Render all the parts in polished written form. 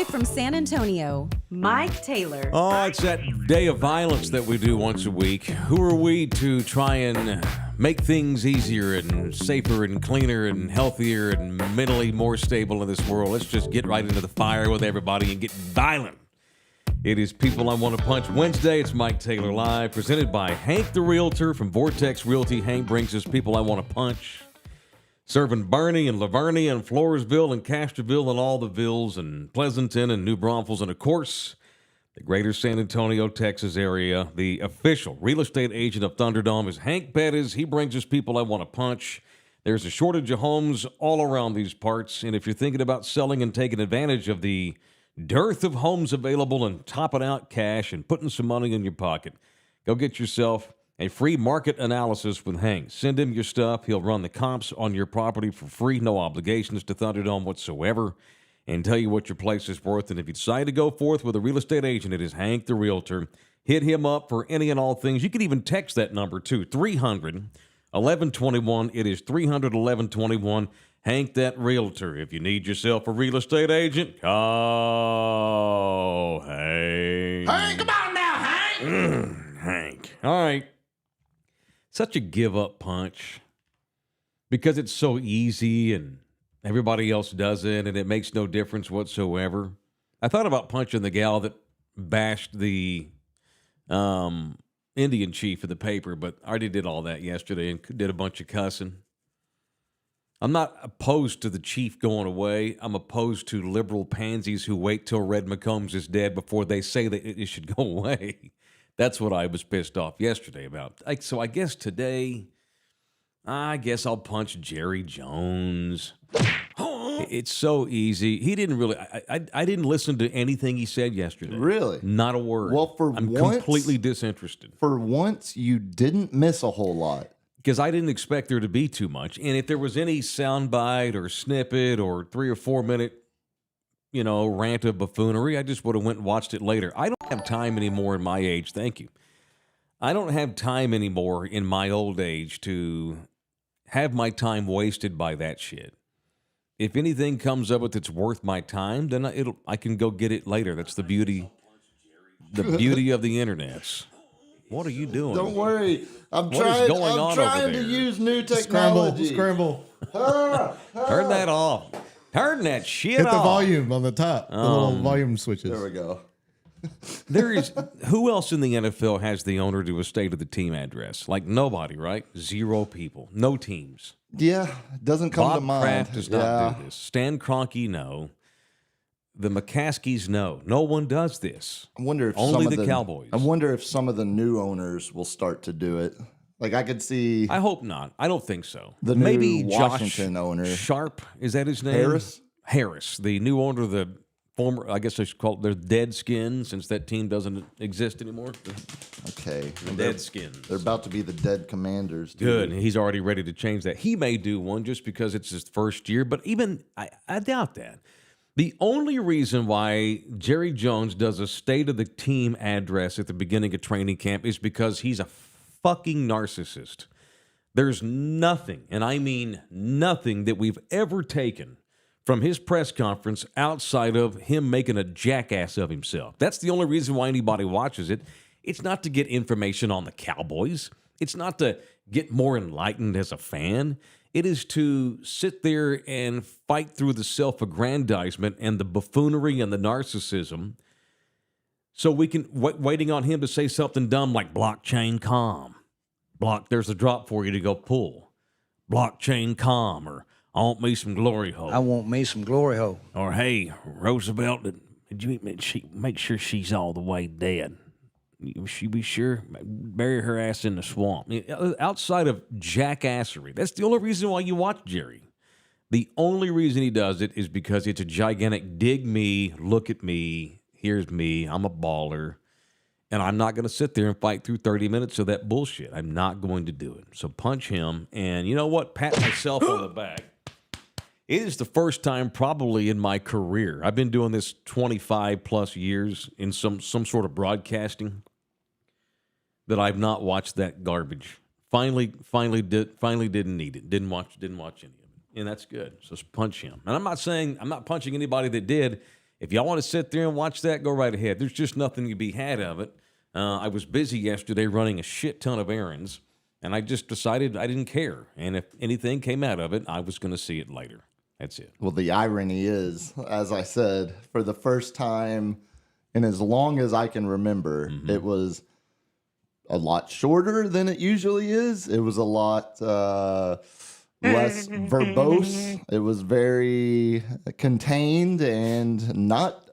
Live from San Antonio, Mike Taylor. Oh, it's that day of violence that we do once a week. Who are we to try and make things easier and safer and cleaner and healthier and mentally more stable in this world? Let's just get right into the fire with everybody and get violent. It is People I Want to Punch Wednesday. It's Mike Taylor Live, presented by Hank the Realtor from Vortex Realty. Hank brings us People I Want to Punch. Serving Bernie and Lavernia and Floresville and Castroville and all the villes and Pleasanton and New Braunfels and, of course, the greater San Antonio, Texas area. The official real estate agent of Thunderdome is Hank Bettis. He brings us People I Want to Punch. There's a shortage of homes all around these parts, and if you're thinking about selling and taking advantage of the dearth of homes available and topping out cash and putting some money in your pocket, go get yourself a free market analysis with Hank. Send him your stuff. He'll run the comps on your property for free, no obligations to Thunderdome whatsoever, and tell you what your place is worth. And if you decide to go forth with a real estate agent, it is Hank the Realtor. Hit him up for any and all things. You can even text that number too, 300-1121. It is 300-1121. Hank that Realtor. If you need yourself a real estate agent, call Hank. Hank, come on now, Hank. Hank. All right. Such a give-up punch because it's so easy and everybody else does it and it makes no difference whatsoever. I thought about punching the gal that bashed the Indian chief in the paper, but I already did all that yesterday and did a bunch of cussing. I'm not opposed to the chief going away. I'm opposed to liberal pansies who wait till Red McCombs is dead before they say that it should go away. That's what I was pissed off yesterday about. So I guess today, I'll punch Jerry Jones. It's so easy. He didn't really. I didn't listen to anything he said yesterday. Really? Not a word. Well, I'm completely disinterested. For once, you didn't miss a whole lot. Because I didn't expect there to be too much. And if there was any soundbite or snippet or 3 or 4 minute, rant of buffoonery, I just would have went and watched it later. I don't have time anymore in my age. Thank you. I don't have time anymore in my old age to have my time wasted by that shit. If anything comes up that's worth my time, then I can go get it later. That's the beauty of the internet. What are you doing? Don't worry. I'm trying to use new technology. Scramble. Turn that off. Turn that shit Hit off. the volume on the top. The little volume switches. There we go. Who else in the NFL has the owner do a state of the team address? Like nobody, right? 0 people. No teams. Yeah, doesn't come to mind. Bob Kraft does not do this. Stan Kroenke, no. The McCaskies, no. No one does this. I wonder if only the Cowboys. I wonder if some of the new owners will start to do it. Like I could see. I hope not. I don't think so. The Maybe new Washington Josh owner. Sharp, is that his name? Harris, the new owner of the former, I guess they should call it their dead skin, since that team doesn't exist anymore. Okay. The dead skins. They're about to be the dead Commanders. Good. He's already ready to change that. He may do one just because it's his first year, but even I doubt that. The only reason why Jerry Jones does a state of the team address at the beginning of training camp is because he's a fucking narcissist. There's nothing, and I mean nothing, that we've ever taken from his press conference outside of him making a jackass of himself. That's the only reason why anybody watches it. It's not to get information on the Cowboys. It's not to get more enlightened as a fan. It is to sit there and fight through the self-aggrandizement and the buffoonery and the narcissism, so we can waiting on him to say something dumb like blockchain calm. There's a drop for you to go pull. Blockchain calm, or I want me some glory hole. I want me some glory hole. Or hey, Roosevelt, did you make sure she's all the way dead? She be sure bury her ass in the swamp. Outside of jackassery, that's the only reason why you watch Jerry. The only reason he does it is because it's a gigantic dig me, look at me, here's me, I'm a baller, and I'm not going to sit there and fight through 30 minutes of that bullshit. I'm not going to do it. So punch him, and you know what? Pat myself on the back. It is the first time probably in my career. I've been doing this 25 plus years in some sort of broadcasting, that I've not watched that garbage. Finally didn't need it. Didn't watch any of it. And that's good. So punch him. And I'm not punching anybody that did. If y'all want to sit there and watch that, go right ahead. There's just nothing to be had of it. I was busy yesterday running a shit ton of errands, and I just decided I didn't care. And if anything came out of it, I was going to see it later. That's it. Well, the irony is, as I said, for the first time in as long as I can remember, it was a lot shorter than it usually is. It was a lot less verbose. It was very contained and not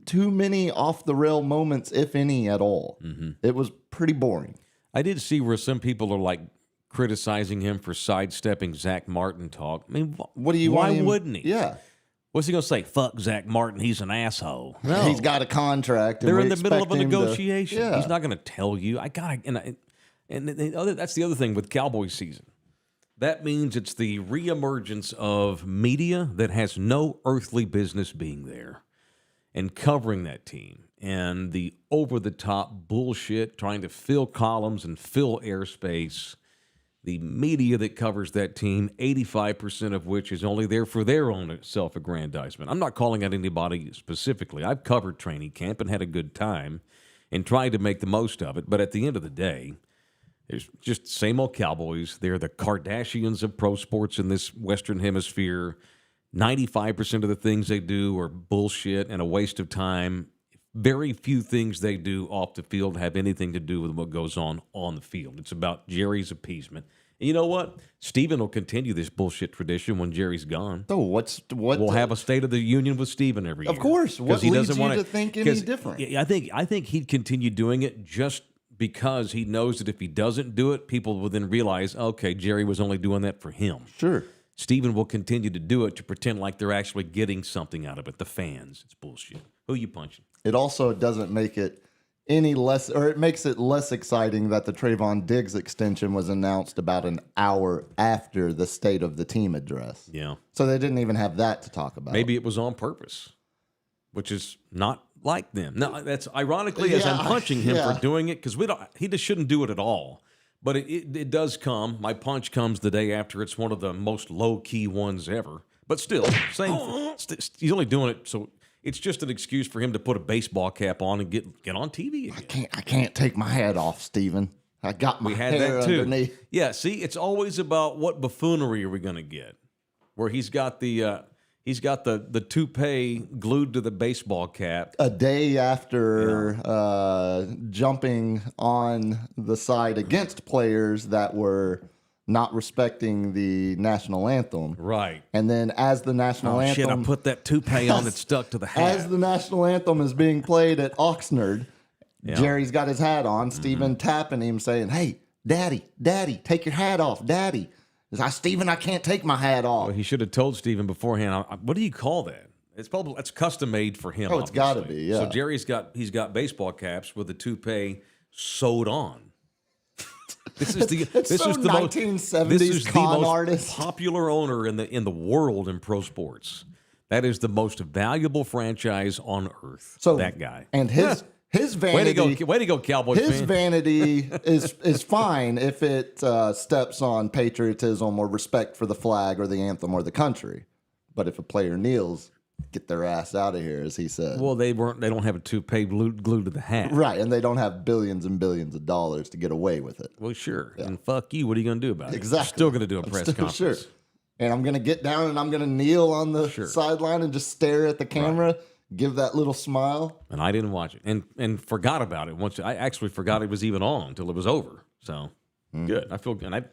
too many off-the-rail moments, if any at all. It was pretty boring. I did see where some people are like criticizing him for sidestepping Zach Martin talk. I mean, What do you why want him- wouldn't he? Yeah. What's he going to say? Fuck Zach Martin. He's an asshole. No. He's got a contract. And They're we in the middle of a expect him to- negotiation. Yeah. He's not going to tell you. That's the other thing with Cowboys season. That means it's the reemergence of media that has no earthly business being there and covering that team, and the over-the-top bullshit trying to fill columns and fill airspace. The media that covers that team, 85% of which is only there for their own self-aggrandizement. I'm not calling out anybody specifically. I've covered training camp and had a good time and tried to make the most of it. But at the end of the day, there's just same old Cowboys. They're the Kardashians of pro sports in this Western Hemisphere. 95% of the things they do are bullshit and a waste of time. Very few things they do off the field have anything to do with what goes on the field. It's about Jerry's appeasement. And you know what? Steven will continue this bullshit tradition when Jerry's gone. So what? We'll have a State of the Union with Steven every year. Of course. What he leads doesn't you wanna- to think any 'cause, different? yeah, I think he'd continue doing it just because he knows that if he doesn't do it, people will then realize, okay, Jerry was only doing that for him. Sure. Steven will continue to do it to pretend like they're actually getting something out of it. The fans. It's bullshit. Who you punching? It also doesn't make it any less, or it makes it less exciting that the Trayvon Diggs extension was announced about an hour after the State of the Team address. Yeah. So they didn't even have that to talk about. Maybe it was on purpose, which is not like them. No, that's ironically as I'm punching him for doing it, because he just shouldn't do it at all. But it does come. My punch comes the day after. It's one of the most low-key ones ever. But still, he's only doing it so it's just an excuse for him to put a baseball cap on and get on TV again. I can't take my hat off, Steven. I got my hair underneath. Yeah, see, it's always about what buffoonery are we going to get, where he's got the toupee glued to the baseball cap. A day after jumping on the side against players that were not respecting the national anthem. Right. And then as the national anthem... Shit, I put that toupee on that stuck to the hat. As the national anthem is being played at Oxnard, Jerry's got his hat on, Steven tapping him saying, hey, Daddy, take your hat off, Daddy. Steven, I can't take my hat off. Well, he should have told Steven beforehand. What do you call that? It's custom made for him. Oh, it's got to be, yeah. So Jerry's got baseball caps with the toupee sewed on. This is the 1970s con artist. Popular owner in the world in pro sports. That is the most valuable franchise on earth. So that guy and his vanity. Way to go, Cowboys His fan. vanity is fine if it steps on patriotism or respect for the flag or the anthem or the country. But if a player kneels, get their ass out of here, as he said. Well, they don't have a toupee glued to the hat. Right, and they don't have billions and billions of dollars to get away with it. Well, sure. Yeah. And fuck you. What are you going to do about it? Exactly. You're still going to do a press conference. Sure. And I'm going to get down and I'm going to kneel on the sideline and just stare at the camera, give that little smile. And I didn't watch it and forgot about it. I actually forgot it was even on until it was over. So good. I feel good.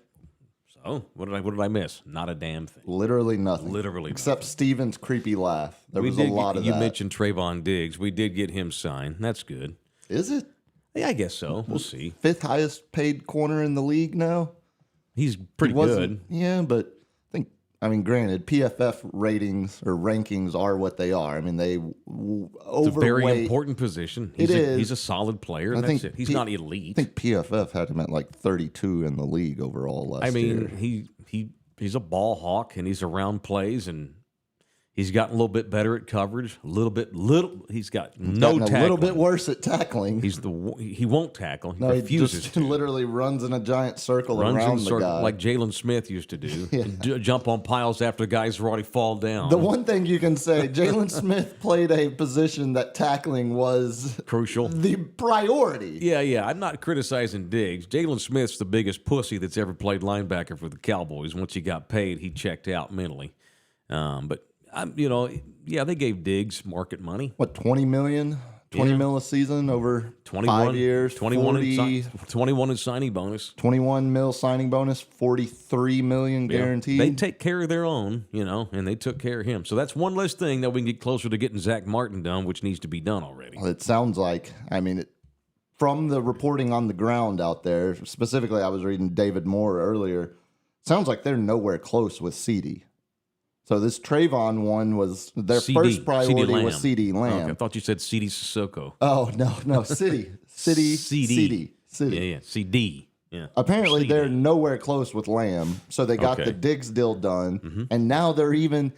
So what did I miss? Not a damn thing. Literally nothing. Except Steven's creepy laugh. There was a lot of that. You mentioned Trayvon Diggs. We did get him signed. That's good. Is it? Yeah, I guess so. We'll see. 5th highest paid corner in the league now. He's pretty good. Yeah, but granted, PFF ratings or rankings are what they are. I mean, It's a very important position. He's a solid player. And that's it. He's not elite. I think PFF had him at like 32 in the league overall last year. He's a ball hawk and he's around plays and He's gotten a little bit better at coverage. He's got He's no gotten tackling. a little bit worse at tackling. He won't tackle. He No, he refuses just to. literally runs in a giant circle Runs around in the circle guy. like Jalen Smith used to do. Jump on piles after guys have already fall down. The one thing you can say, Jalen Smith played a position that tackling was Crucial. the priority. Yeah. I'm not criticizing Diggs. Jalen Smith's the biggest pussy that's ever played linebacker for the Cowboys. Once he got paid, he checked out mentally. But they gave Diggs market money. What, 20 million? 20 mil a season over 5 years? 21 40, in signing bonus. 21 mil signing bonus, 43 million guaranteed. They take care of their own, and they took care of him. So that's one less thing that we can get closer to getting Zach Martin done, which needs to be done already. Well, it sounds like, from the reporting on the ground out there, specifically I was reading David Moore earlier, sounds like they're nowhere close with CD. So this Trayvon one was their first priority was CD Lamb. Okay, I thought you said CD Sissoko. Oh, no, City. CD. City. Yeah, CD. Yeah. Apparently they're nowhere close with Lamb, so they got the Diggs deal done, and now they're even.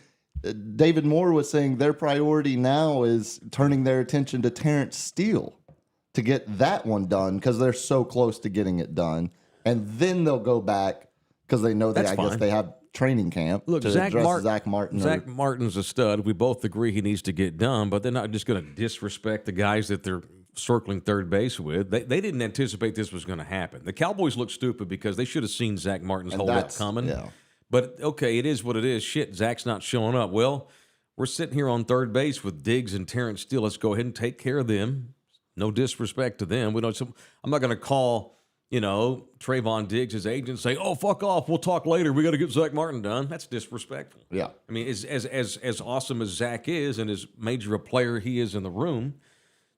David Moore was saying their priority now is turning their attention to Terrence Steele to get that one done because they're so close to getting it done, and then they'll go back because they know that I guess they have training camp to address Zach Martin. Zach Martin's a stud. We both agree he needs to get done, but they're not just going to disrespect the guys that they're circling third base with. They didn't anticipate this was going to happen. The Cowboys look stupid because they should have seen Zach Martin's holdup coming. Yeah. But, okay, it is what it is. Shit, Zach's not showing up. Well, we're sitting here on third base with Diggs and Terrence Steele. Let's go ahead and take care of them. No disrespect to them. I'm not going to call Trayvon Diggs' agent and say, "Oh, fuck off. We'll talk later. We got to get Zach Martin done." That's disrespectful. Yeah. I mean, as awesome as Zach is and as major a player he is in the room,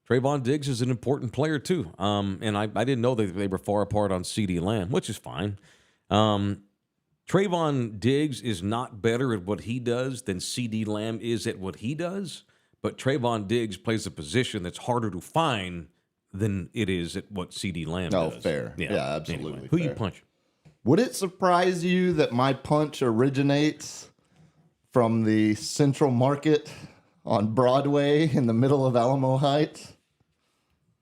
Trayvon Diggs is an important player too. And I didn't know that they were far apart on CeeDee Lamb, which is fine. Trayvon Diggs is not better at what he does than CeeDee Lamb is at what he does, but Trayvon Diggs plays a position that's harder to find than it is at what CeeDee Lamb does. Oh, fair. Yeah, absolutely. Anyway, who fair. you punch? Would it surprise you that my punch originates from the Central Market on Broadway in the middle of Alamo Heights?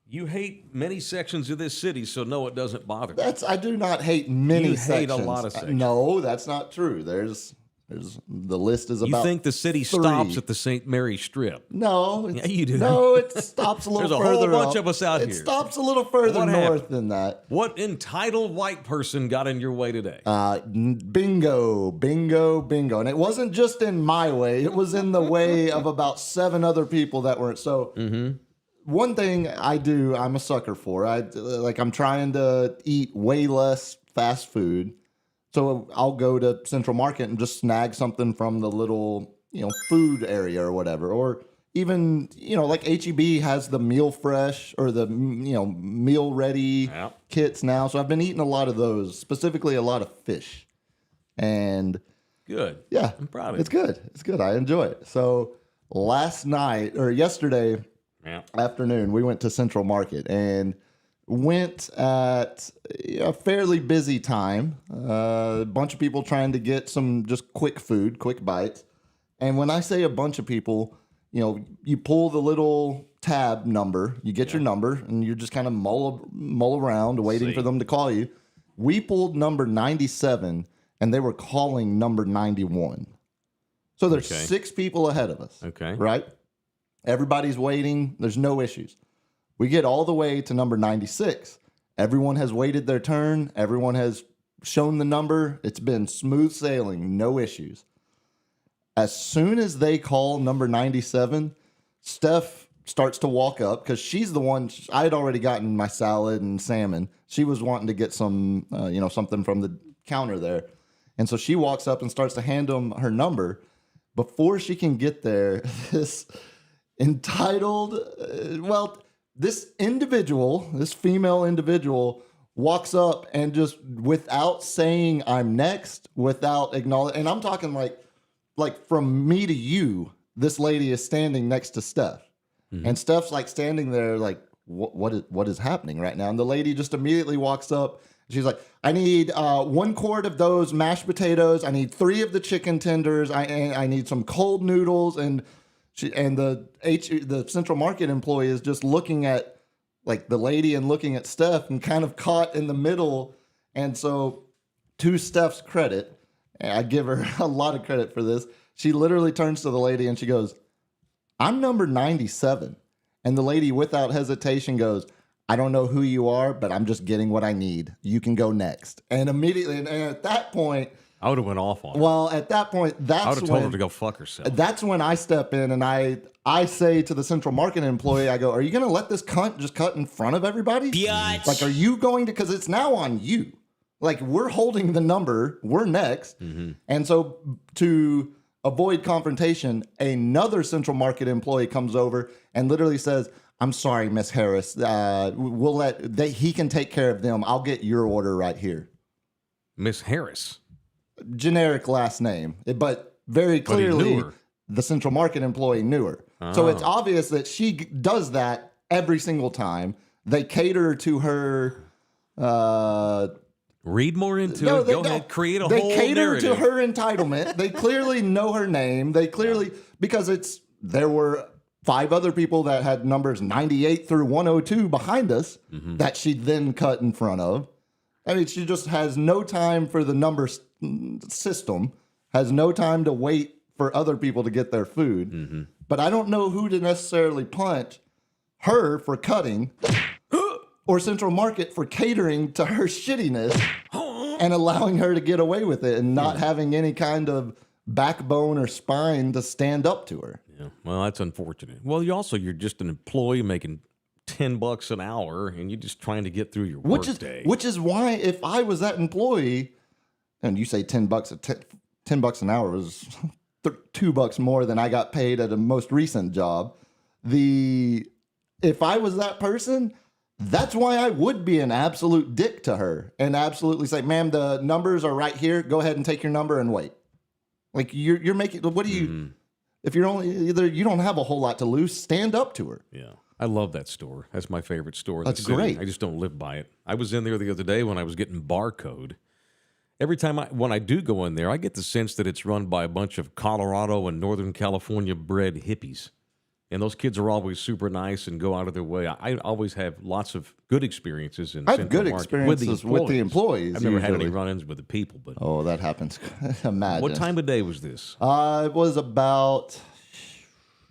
You hate many sections of this city, so no, it doesn't bother me. I do not hate many sections. You hate a lot of sections. No, that's not true. There's the list is about. You think the city 3. stops at the St. Mary Strip? No, Yeah, you do. No, it stops a little There's a further. whole bunch up. of us out It here. stops a little further What north happened? than that. What entitled white person got in your way today? Bingo, and it wasn't just in my way; it was in the way of about 7 other people that weren't. So, one thing I do, I'm a sucker for. I'm trying to eat way less fast food. So I'll go to Central Market and just snag something from the little, food area or whatever. Or even, like H-E-B has the meal fresh or the, meal ready kits now. So I've been eating a lot of those, specifically a lot of fish. And Good. yeah, I'm proud of you. It's good. It's good. I enjoy it. So yesterday afternoon, we went to Central Market and went at a fairly busy time. A bunch of people trying to get some just quick food, quick bites. And when I say a bunch of people, you pull the little tab number, you get your number, and you're just kind of mull around waiting for them to call you. We pulled number 97, and they were calling number 91. So there's 6 people ahead of us. Okay. Right? Everybody's waiting. There's no issues. We get all the way to number 96. Everyone has waited their turn. Everyone has shown the number. It's been smooth sailing, no issues. As soon as they call number 97, Steph starts to walk up because she's the one. I had already gotten my salad and salmon. She was wanting to get some, something from the counter there. And so she walks up and starts to hand them her number. Before she can get there, this entitled, this female individual walks up and just without saying I'm next, without acknowledging, and I'm talking like from me to you, this lady is standing next to Steph. And Steph's like standing there like, what is happening right now? And the lady just immediately walks up She's like, I need 1 quart of those mashed potatoes. I need 3 of the chicken tenders. I need some cold noodles. And the Central Market employee is just looking at like the lady and looking at Steph and kind of caught in the middle. And so to Steph's credit, and I give her a lot of credit for this, she literally turns to the lady and she goes, I'm number 97. And the lady without hesitation goes, I don't know who you are, but I'm just getting what I need. You can go next. And immediately, and at that point, I would have went off on her. well, at that point, I would have told her to go fuck herself. That's when I step in and I say to the Central Market employee, I go, are you going to let this cunt just cut in front of everybody? Biatch. Like, are you going to, because it's now on you. Like, we're holding the number. We're next. And so to avoid confrontation, another Central Market employee comes over and literally says, I'm sorry, Miss Harris. He can take care of them. I'll get your order right here. Miss Harris. Generic last name, but very clearly the Central Market employee knew her. So it's obvious that she does that every single time. They cater to her. Read more into it. Go ahead, create a whole narrative. They cater to her entitlement. They clearly know her name. They clearly, because there were 5 other people that had numbers 98 through 102 behind us that she then cut in front of. I mean, she just has no time for the number system, has no time to wait for other people to get their food. But I don't know who to necessarily punch, her for cutting or Central Market for catering to her shittiness and allowing her to get away with it and not having any kind of backbone or spine to stand up to her. Yeah, well, that's unfortunate. Well, you're just an employee making $10 an hour, and you're just trying to get through your workday. Which is why if I was that employee, and you say $10 $10 an hour was $2 more than I got paid at a most recent job. If I was that person, that's why I would be an absolute dick to her and absolutely say, ma'am, the numbers are right here. Go ahead and take your number and wait. Like you're making, what do you, if you're only, either you don't have a whole lot to lose, stand up to her. Yeah. I love that store. That's my favorite store. In That's the city. great. I just don't live by it. I was in there the other day when I was getting barcode. Every time when I do go in there, I get the sense that it's run by a bunch of Colorado and Northern California bred hippies. And those kids are always super nice and go out of their way. I always have lots of good experiences in I have Central good Market experiences with the employees. I've never had any usually. run-ins with the people. But Oh, that happens. Imagine. what time of day was this? It was about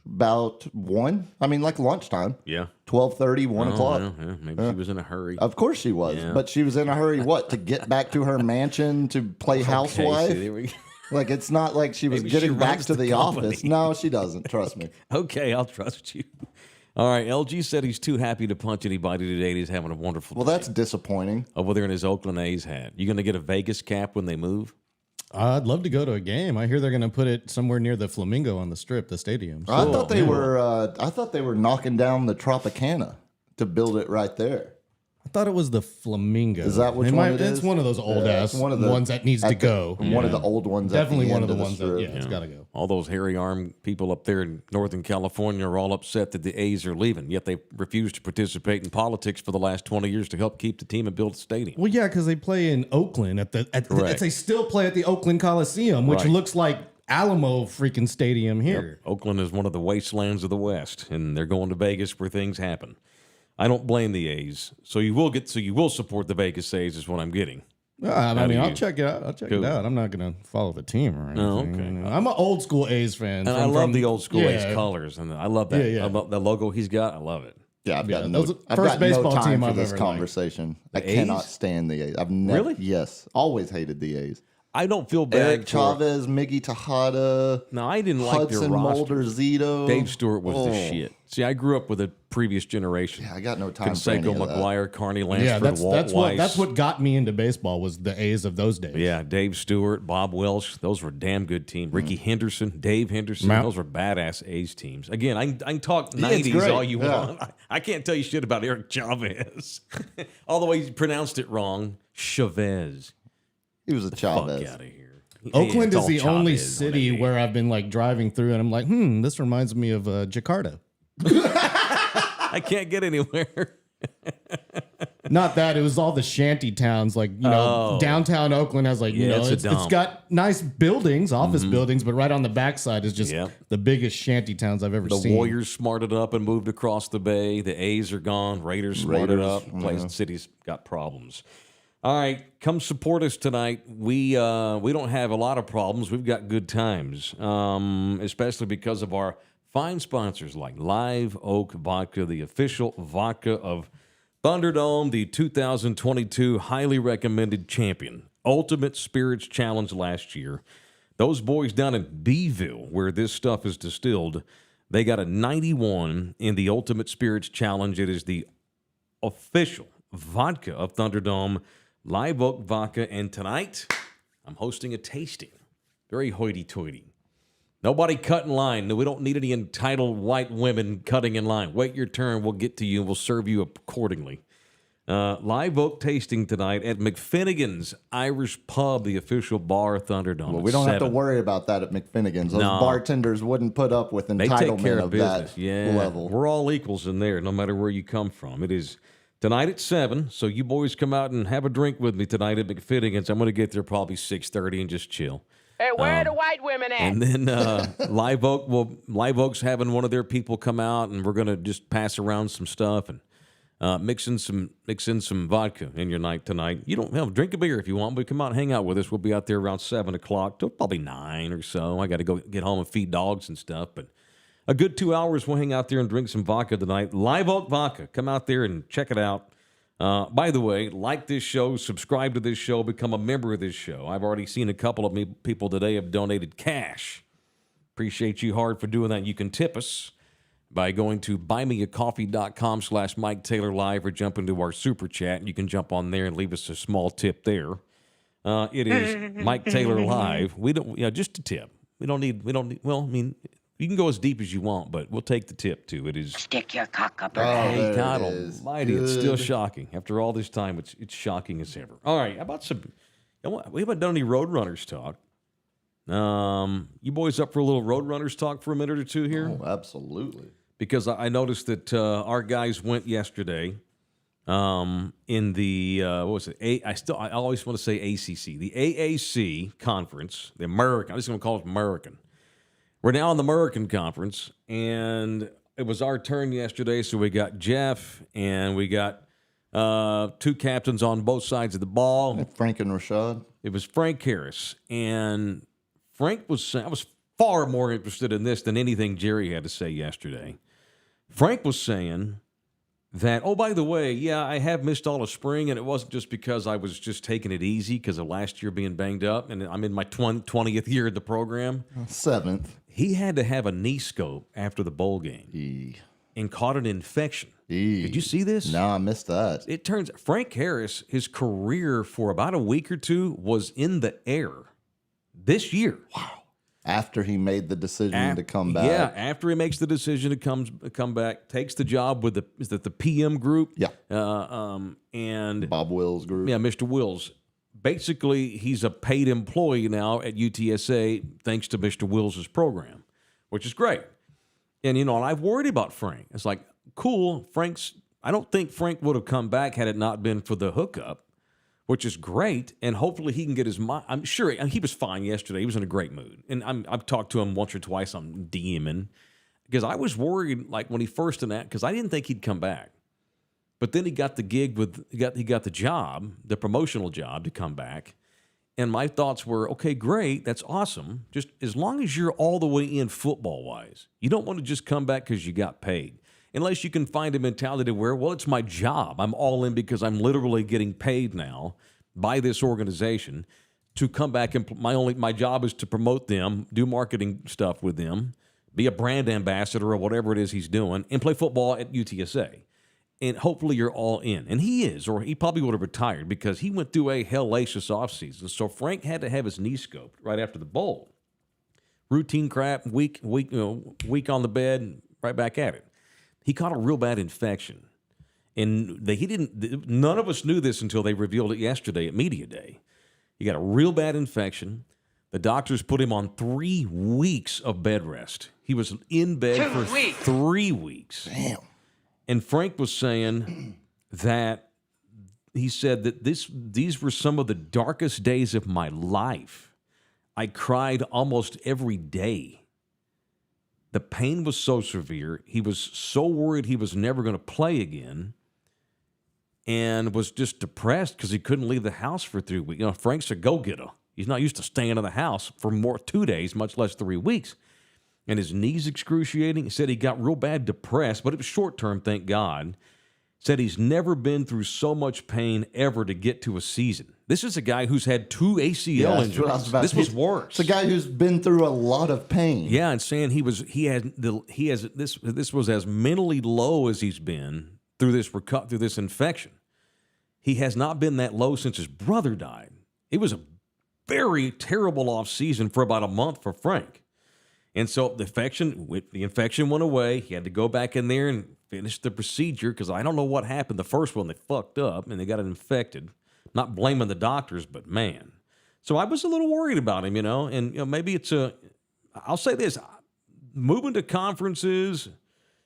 1. I mean, like lunchtime. Yeah. 12:30, 1 o'clock. Yeah, maybe she was in a hurry. Of course she was, Yeah. but she was in a hurry. What, to get back to her mansion to play housewife? Okay, see, there we go. Like, it's not like she was Maybe she getting back runs to the the company. office. No, she doesn't. Trust me. Okay, I'll trust you. All right, LG said he's too happy to punch anybody today. And he's having a wonderful Well, day. that's disappointing. Over there in his Oakland A's hat. You going to get a Vegas cap when they move? I'd love to go to a game. I hear they're going to put it somewhere near the Flamingo on the Strip, the stadium. I thought they were. I thought they were knocking down the Tropicana to build it right there. I thought it was the Flamingo. Is that which one it is? It's one of those old ass it's one of the ones that needs to go. One of the old ones. Definitely at one the of the end ones that, strip. yeah, it's got to go. All those hairy arm people up there in Northern California are all upset that the A's are leaving, yet they refuse to participate in politics for the last 20 years to help keep the team and build a stadium. Well, yeah, because they play in Oakland Correct. they still play at the Oakland Coliseum, which Right. looks like Alamo freaking Stadium here. Oakland is one of the wastelands of the West, and they're going to Vegas where things happen. I don't blame the A's. So you will support the Vegas A's is what I'm getting. I do mean, I'll you? check it out. Cool. I'm not going to follow the team or anything. Oh, okay. You know, I'm an old school A's fan. And I love the old school yeah. A's colors, and I love that. Yeah, yeah. I love the logo he's got. I love it. Yeah, I've got Yeah, no. those are I've first got no baseball time team for I've this ever liked. conversation. I The cannot A's? stand the A's. I've never. Really? Yes, always hated the A's. I don't feel bad. Eric for- Chavez, Miggy Tejada, No, I didn't like their Hudson roster. Mulder, Zito. Dave Stewart was the Oh. shit. See, I grew up with a previous generation. Yeah, I got no time for any Conseco, of that. McGuire, Carney Lansford, Yeah, Walt Weiss. that's what got me into baseball was the A's of those days. Yeah, Dave Stewart, Bob Welsh, those were damn good teams. Ricky Henderson, Dave Henderson, Mount- those were badass A's teams. Again, I can talk Yeah, it's 90s great. all you Yeah. want. I can't tell you shit about Eric Chavez. Although he pronounced it wrong, Chavez. He was a Chavez. Fuck out of here. Oakland Yeah, is it's the all only Chavez on city that where I've been like driving through and I'm like, this reminds me of Jakarta. I can't get anywhere. Not that. It was all the shanty towns. Like, downtown Oakland has it's it's got nice buildings, office buildings, but right on the backside is just the biggest shanty towns I've ever seen. The Warriors smarted up and moved across the bay. The A's are gone. Raiders smarted up. Place City's got problems. All right, come support us tonight. We don't have a lot of problems. We've got good times, especially because of our fine sponsors like Live Oak Vodka, the official vodka of Thunderdome, the 2022 highly recommended champion, Ultimate Spirits Challenge last year. Those boys down in Beeville, where this stuff is distilled, they got a 91 in the Ultimate Spirits Challenge. It is the official vodka of Thunderdome, Live Oak Vodka, and tonight I'm hosting a tasting. Very hoity-toity. Nobody cut in line. No, we don't need any entitled white women cutting in line. Wait your turn. We'll get to you, and we'll serve you accordingly. Live Oak tasting tonight at McFinnigan's Irish Pub, the official bar of Thunderdome. Well, we don't have to worry about that at McFinnigan's. Those bartenders wouldn't put up with entitlement they take care of business. That level. We're all equals in there, no matter where you come from. It is tonight at 7, so you boys come out and have a drink with me tonight at McFinnigan's. I'm going to get there probably 6:30 and just chill. Hey, where are the white women at? And then Live Oak's having one of their people come out, and we're going to just pass around some stuff and mix in some vodka in your night tonight. You don't drink a beer if you want, but come out and hang out with us. We'll be out there around 7 o'clock till probably 9 or so. I got to go get home and feed dogs and stuff, but a good 2 hours. We'll hang out there and drink some vodka tonight. Live Oak Vodka. Come out there and check it out. By the way, like this show, subscribe to this show, become a member of this show. I've already seen a couple of people today have donated cash. Appreciate you hard for doing that. You can tip us by going to buymeacoffee.com/Mike Taylor Live or jump into our super chat. You can jump on there and leave us a small tip there. It is Mike Taylor Live. We don't, just a tip. We don't need, well, I mean, you can go as deep as you want, but we'll take the tip, too. It is... Stick your cock up her Hey, there God it is. almighty, it's still shocking. After all this time, it's shocking as ever. All right, how about some... We haven't done any Roadrunners talk. You boys up for a little Roadrunners talk for a minute or two here? Oh, absolutely. Because I noticed that our guys went yesterday in the, what was it? I always want to say ACC. The AAC conference, the American, I'm just going to call it American. We're now in the American Conference, and it was our turn yesterday, so we got Jeff, and we got two captains on both sides of the ball. Frank and Rashad. It was Frank Harris, and Frank I was far more interested in this than anything Jerry had to say yesterday. Frank was saying that, oh, by the way, yeah, I have missed all of spring, and it wasn't just because I was just taking it easy because of last year being banged up, and I'm in my 20th year of the program. 7th. He had to have a knee scope after the bowl game and caught an infection. Did you see this? No, I missed that. It turns Frank Harris, his career for about a week or two was in the air this year. Wow. After he made the decision to come back. Yeah, after he makes the decision to come back, takes the job with the PM group? Yeah. And Bob Wills' group. Yeah, Mr. Wills. Basically, he's a paid employee now at UTSA thanks to Mr. Wills' program, which is great. And, and I've worried about Frank. It's like, cool, I don't think Frank would have come back had it not been for the hookup, which is great. And hopefully he can get his mind. I'm sure he was fine yesterday. He was in a great mood. And I've talked to him once or twice on DMing because I was worried, like, when he first announced, because I didn't think he'd come back. But then he got the gig he got the job, the promotional job to come back. And my thoughts were, okay, great, that's awesome. Just as long as you're all the way in football-wise. You don't want to just come back because you got paid. Unless you can find a mentality where, well, it's my job. I'm all in because I'm literally getting paid now by this organization to come back and my job is to promote them, do marketing stuff with them, be a brand ambassador or whatever it is he's doing, and play football at UTSA. And hopefully you're all in. And he is, or he probably would have retired because he went through a hellacious offseason. So Frank had to have his knee scoped right after the bowl. Routine crap, week on the bed, right back at it. He caught a real bad infection. And none of us knew this until they revealed it yesterday at Media Day. He got a real bad infection. The doctors put him on 3 weeks of bed rest. He was in bed for 3 weeks. Damn. And Frank was saying that he said that these were some of the darkest days of my life. I cried almost every day. The pain was so severe. He was so worried he was never going to play again, and was just depressed because he couldn't leave the house for 3 weeks. Frank's a go-getter. He's not used to staying in the house for 2 days, much less 3 weeks. And his knee's excruciating. He said he got real bad depressed, but it was short-term, thank God. Said he's never been through so much pain ever to get to a season. This is a guy who's had 2 ACL injuries. This was worse. It's a guy who's been through a lot of pain. Yeah, and saying this was as mentally low as he's been through this infection. He has not been that low since his brother died. It was a very terrible off season for about a month for Frank. And so the infection went away. He had to go back in there and finish the procedure because I don't know what happened. The first one, they fucked up and they got it infected. Not blaming the doctors, but man. So I was a little worried about him, and maybe I'll say this, moving to conferences,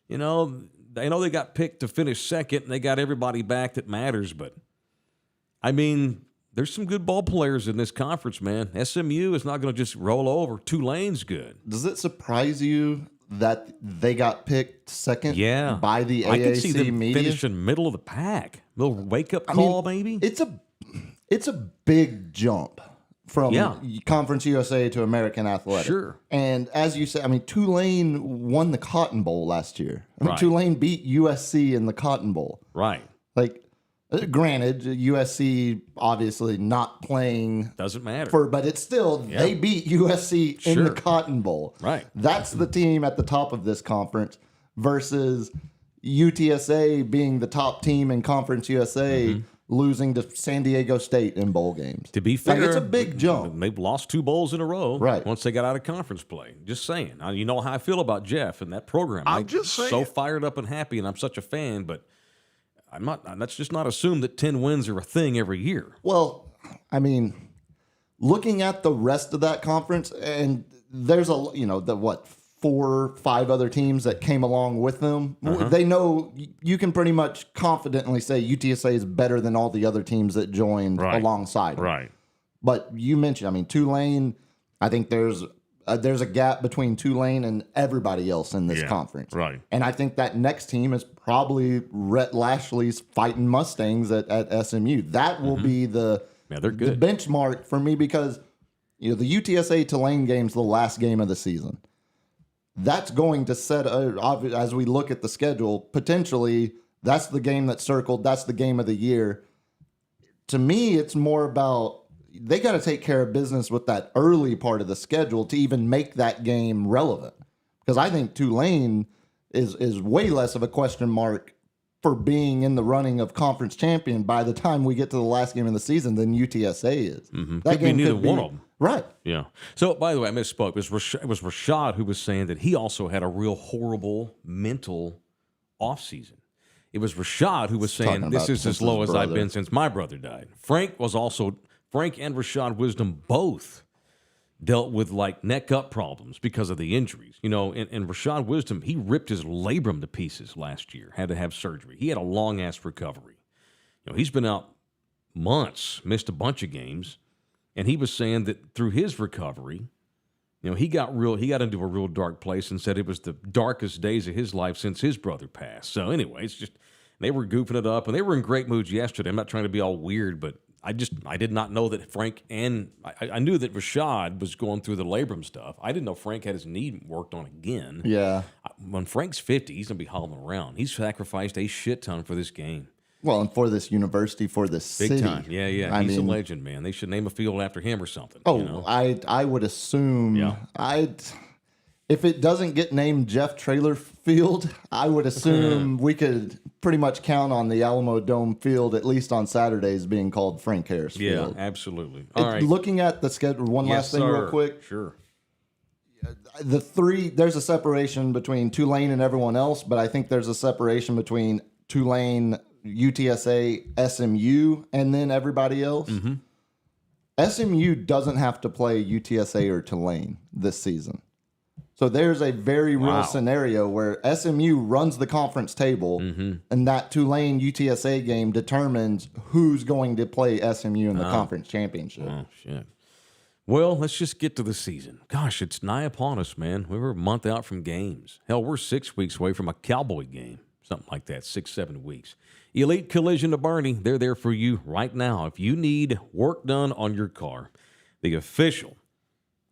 they know they got picked to finish second and they got everybody back that matters, but I mean, there's some good ball players in this conference, man. SMU is not going to just roll over. Tulane's good. Does it surprise you that they got picked second by the AAC I can see them media? finishing middle of the pack. Little wake-up call, maybe? It's a big jump from Conference USA to American Athletic. Sure. And as you said, Tulane won the Cotton Bowl last year. Right. Tulane beat USC in the Cotton Bowl. Right. Granted, USC obviously not playing. Doesn't matter. But it's still, they beat USC in the Cotton Bowl. Right. That's the team at the top of this conference versus UTSA being the top team in Conference USA, losing to San Diego State in bowl games. To be fair, it's a big jump. They've lost 2 bowls in a row right once they got out of conference play. Just saying. You know how I feel about Jeff and that program. I'm just saying. So fired up and happy, and I'm such a fan, but I'm not. Let's just not assume that 10 wins are a thing every year. Well, looking at the rest of that conference, and there's 4 or 5 other teams that came along with them. They know you can pretty much confidently say UTSA is better than all the other teams that joined alongside them. Right. But you mentioned, Tulane, I think there's a gap between Tulane and everybody else in this conference. Right. And I think that next team is probably Rhett Lashley's Fighting Mustangs at SMU. That will be the benchmark for me because the UTSA Tulane game's the last game of the season. That's going to set, as we look at the schedule, potentially that's the game that's circled. That's the game of the year. To me, it's more about they got to take care of business with that early part of the schedule to even make that game relevant. Because I think Tulane is way less of a question mark for being in the running of conference champion by the time we get to the last game of the season than UTSA is. That game neither one of them. Right. Yeah. So, by the way, I misspoke. It was Rashad who was saying that he also had a real horrible mental offseason. It was Rashad who was saying this is as low as I've been since my brother died. Frank and Rashad Wisdom both dealt with neck up problems because of the injuries. And Rashad Wisdom, he ripped his labrum to pieces last year, had to have surgery. He had a long ass recovery. He's been out months, missed a bunch of games. And he was saying that through his recovery, he got into a real dark place and said it was the darkest days of his life since his brother passed. So anyway, it's just they were goofing it up and they were in great moods yesterday. I'm not trying to be all weird, but I did not know that Frank and I knew that Rashad was going through the labrum stuff. I didn't know Frank had his knee worked on again. Yeah. When Frank's 50, he's gonna be hobbling around. He's sacrificed a shit ton for this game. Well, and for this university, for this city. Big time. Yeah. He's a legend, man. They should name a field after him or something. Oh, I would assume if it doesn't get named Jeff Traylor Field, I would assume we could pretty much count on the Alamo Dome Field, at least on Saturdays, being called Frank Harris Field. Yeah, absolutely. All right. Looking at the schedule, one last thing real quick. Sure. There's a separation between Tulane and everyone else, but I think there's a separation between Tulane, UTSA, SMU, and then everybody else. SMU doesn't have to play UTSA or Tulane this season. So there's a very real scenario where SMU runs the conference table, and that Tulane UTSA game determines who's going to play SMU in the conference championship. Oh, shit. Well, let's just get to the season. Gosh, it's nigh upon us, man. We were a month out from games. Hell, we're 6 weeks away from a Cowboy game. Something like that, 6-7 weeks. Elite Collision of Bernie, they're there for you right now. If you need work done on your car, the official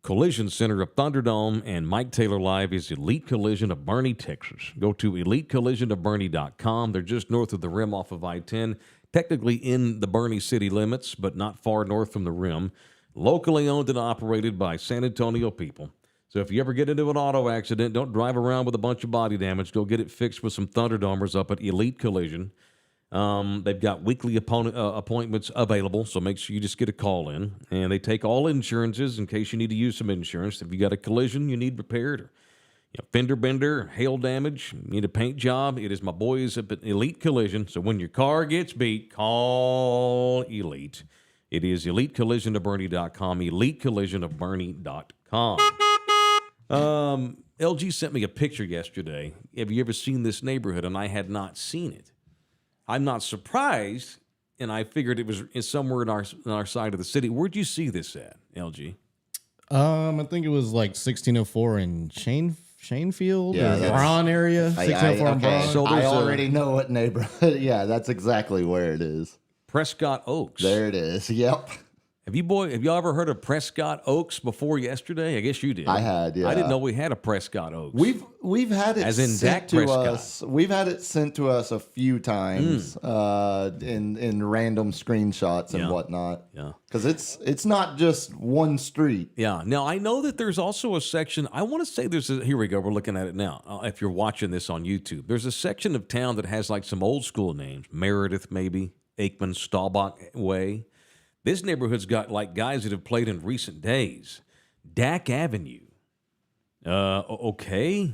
Collision Center of Thunderdome and Mike Taylor Live is Elite Collision of Bernie, Texas. Go to elitecollisionofbernie.com. They're just north of the rim off of I-10, technically in the Bernie city limits, but not far north from the rim. Locally owned and operated by San Antonio people. So if you ever get into an auto accident, don't drive around with a bunch of body damage. Go get it fixed with some Thunderdomers up at Elite Collision. They've got weekly appointments available, so make sure you just get a call in. And they take all insurances in case you need to use some insurance. If you got a collision you need repaired, or fender bender, hail damage, you need a paint job, it is my boys up at Elite Collision. So when your car gets beat, call Elite. It is elitecollisionofbernie.com, elitecollisionofbernie.com. LG sent me a picture yesterday. Have you ever seen this neighborhood? And I had not seen it. I'm not surprised, and I figured it was somewhere in our side of the city. Where'd you see this at, LG? I think it was like 1604 in Shanefield Yeah, or that's- Braun area. 1604 in Braun. So I there's a- already know what neighborhood. Yeah, that's exactly where it is. Prescott Oaks. There it is. Yep. Have y'all ever heard of Prescott Oaks before yesterday? I guess you did. I had, yeah. I didn't know we had a Prescott Oaks. We've had it As in sent Dak to Prescott. us. We've had it sent to us a few times in random screenshots and whatnot. Yeah. Because it's not just one street. Yeah. Now, I know that there's also a section, I want to say here we go, we're looking at it now. If you're watching this on YouTube, there's a section of town that has like some old school names. Meredith, maybe. Aikman, Staubach Way. This neighborhood's got like guys that have played in recent days. Dak Avenue. Okay.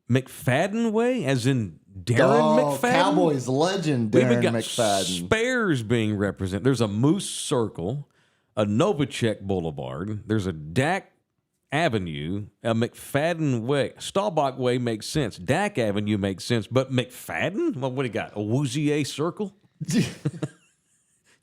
McFadden Way, as in Darren McFadden. Cowboys legend We even Darren got McFadden. Spares being represented. There's a Moose Circle, a Novacek Boulevard. There's a Dak Avenue, a McFadden Way. Staubach Way makes sense. Dak Avenue makes sense. But McFadden? Well, what do you got? A Wouzier Circle?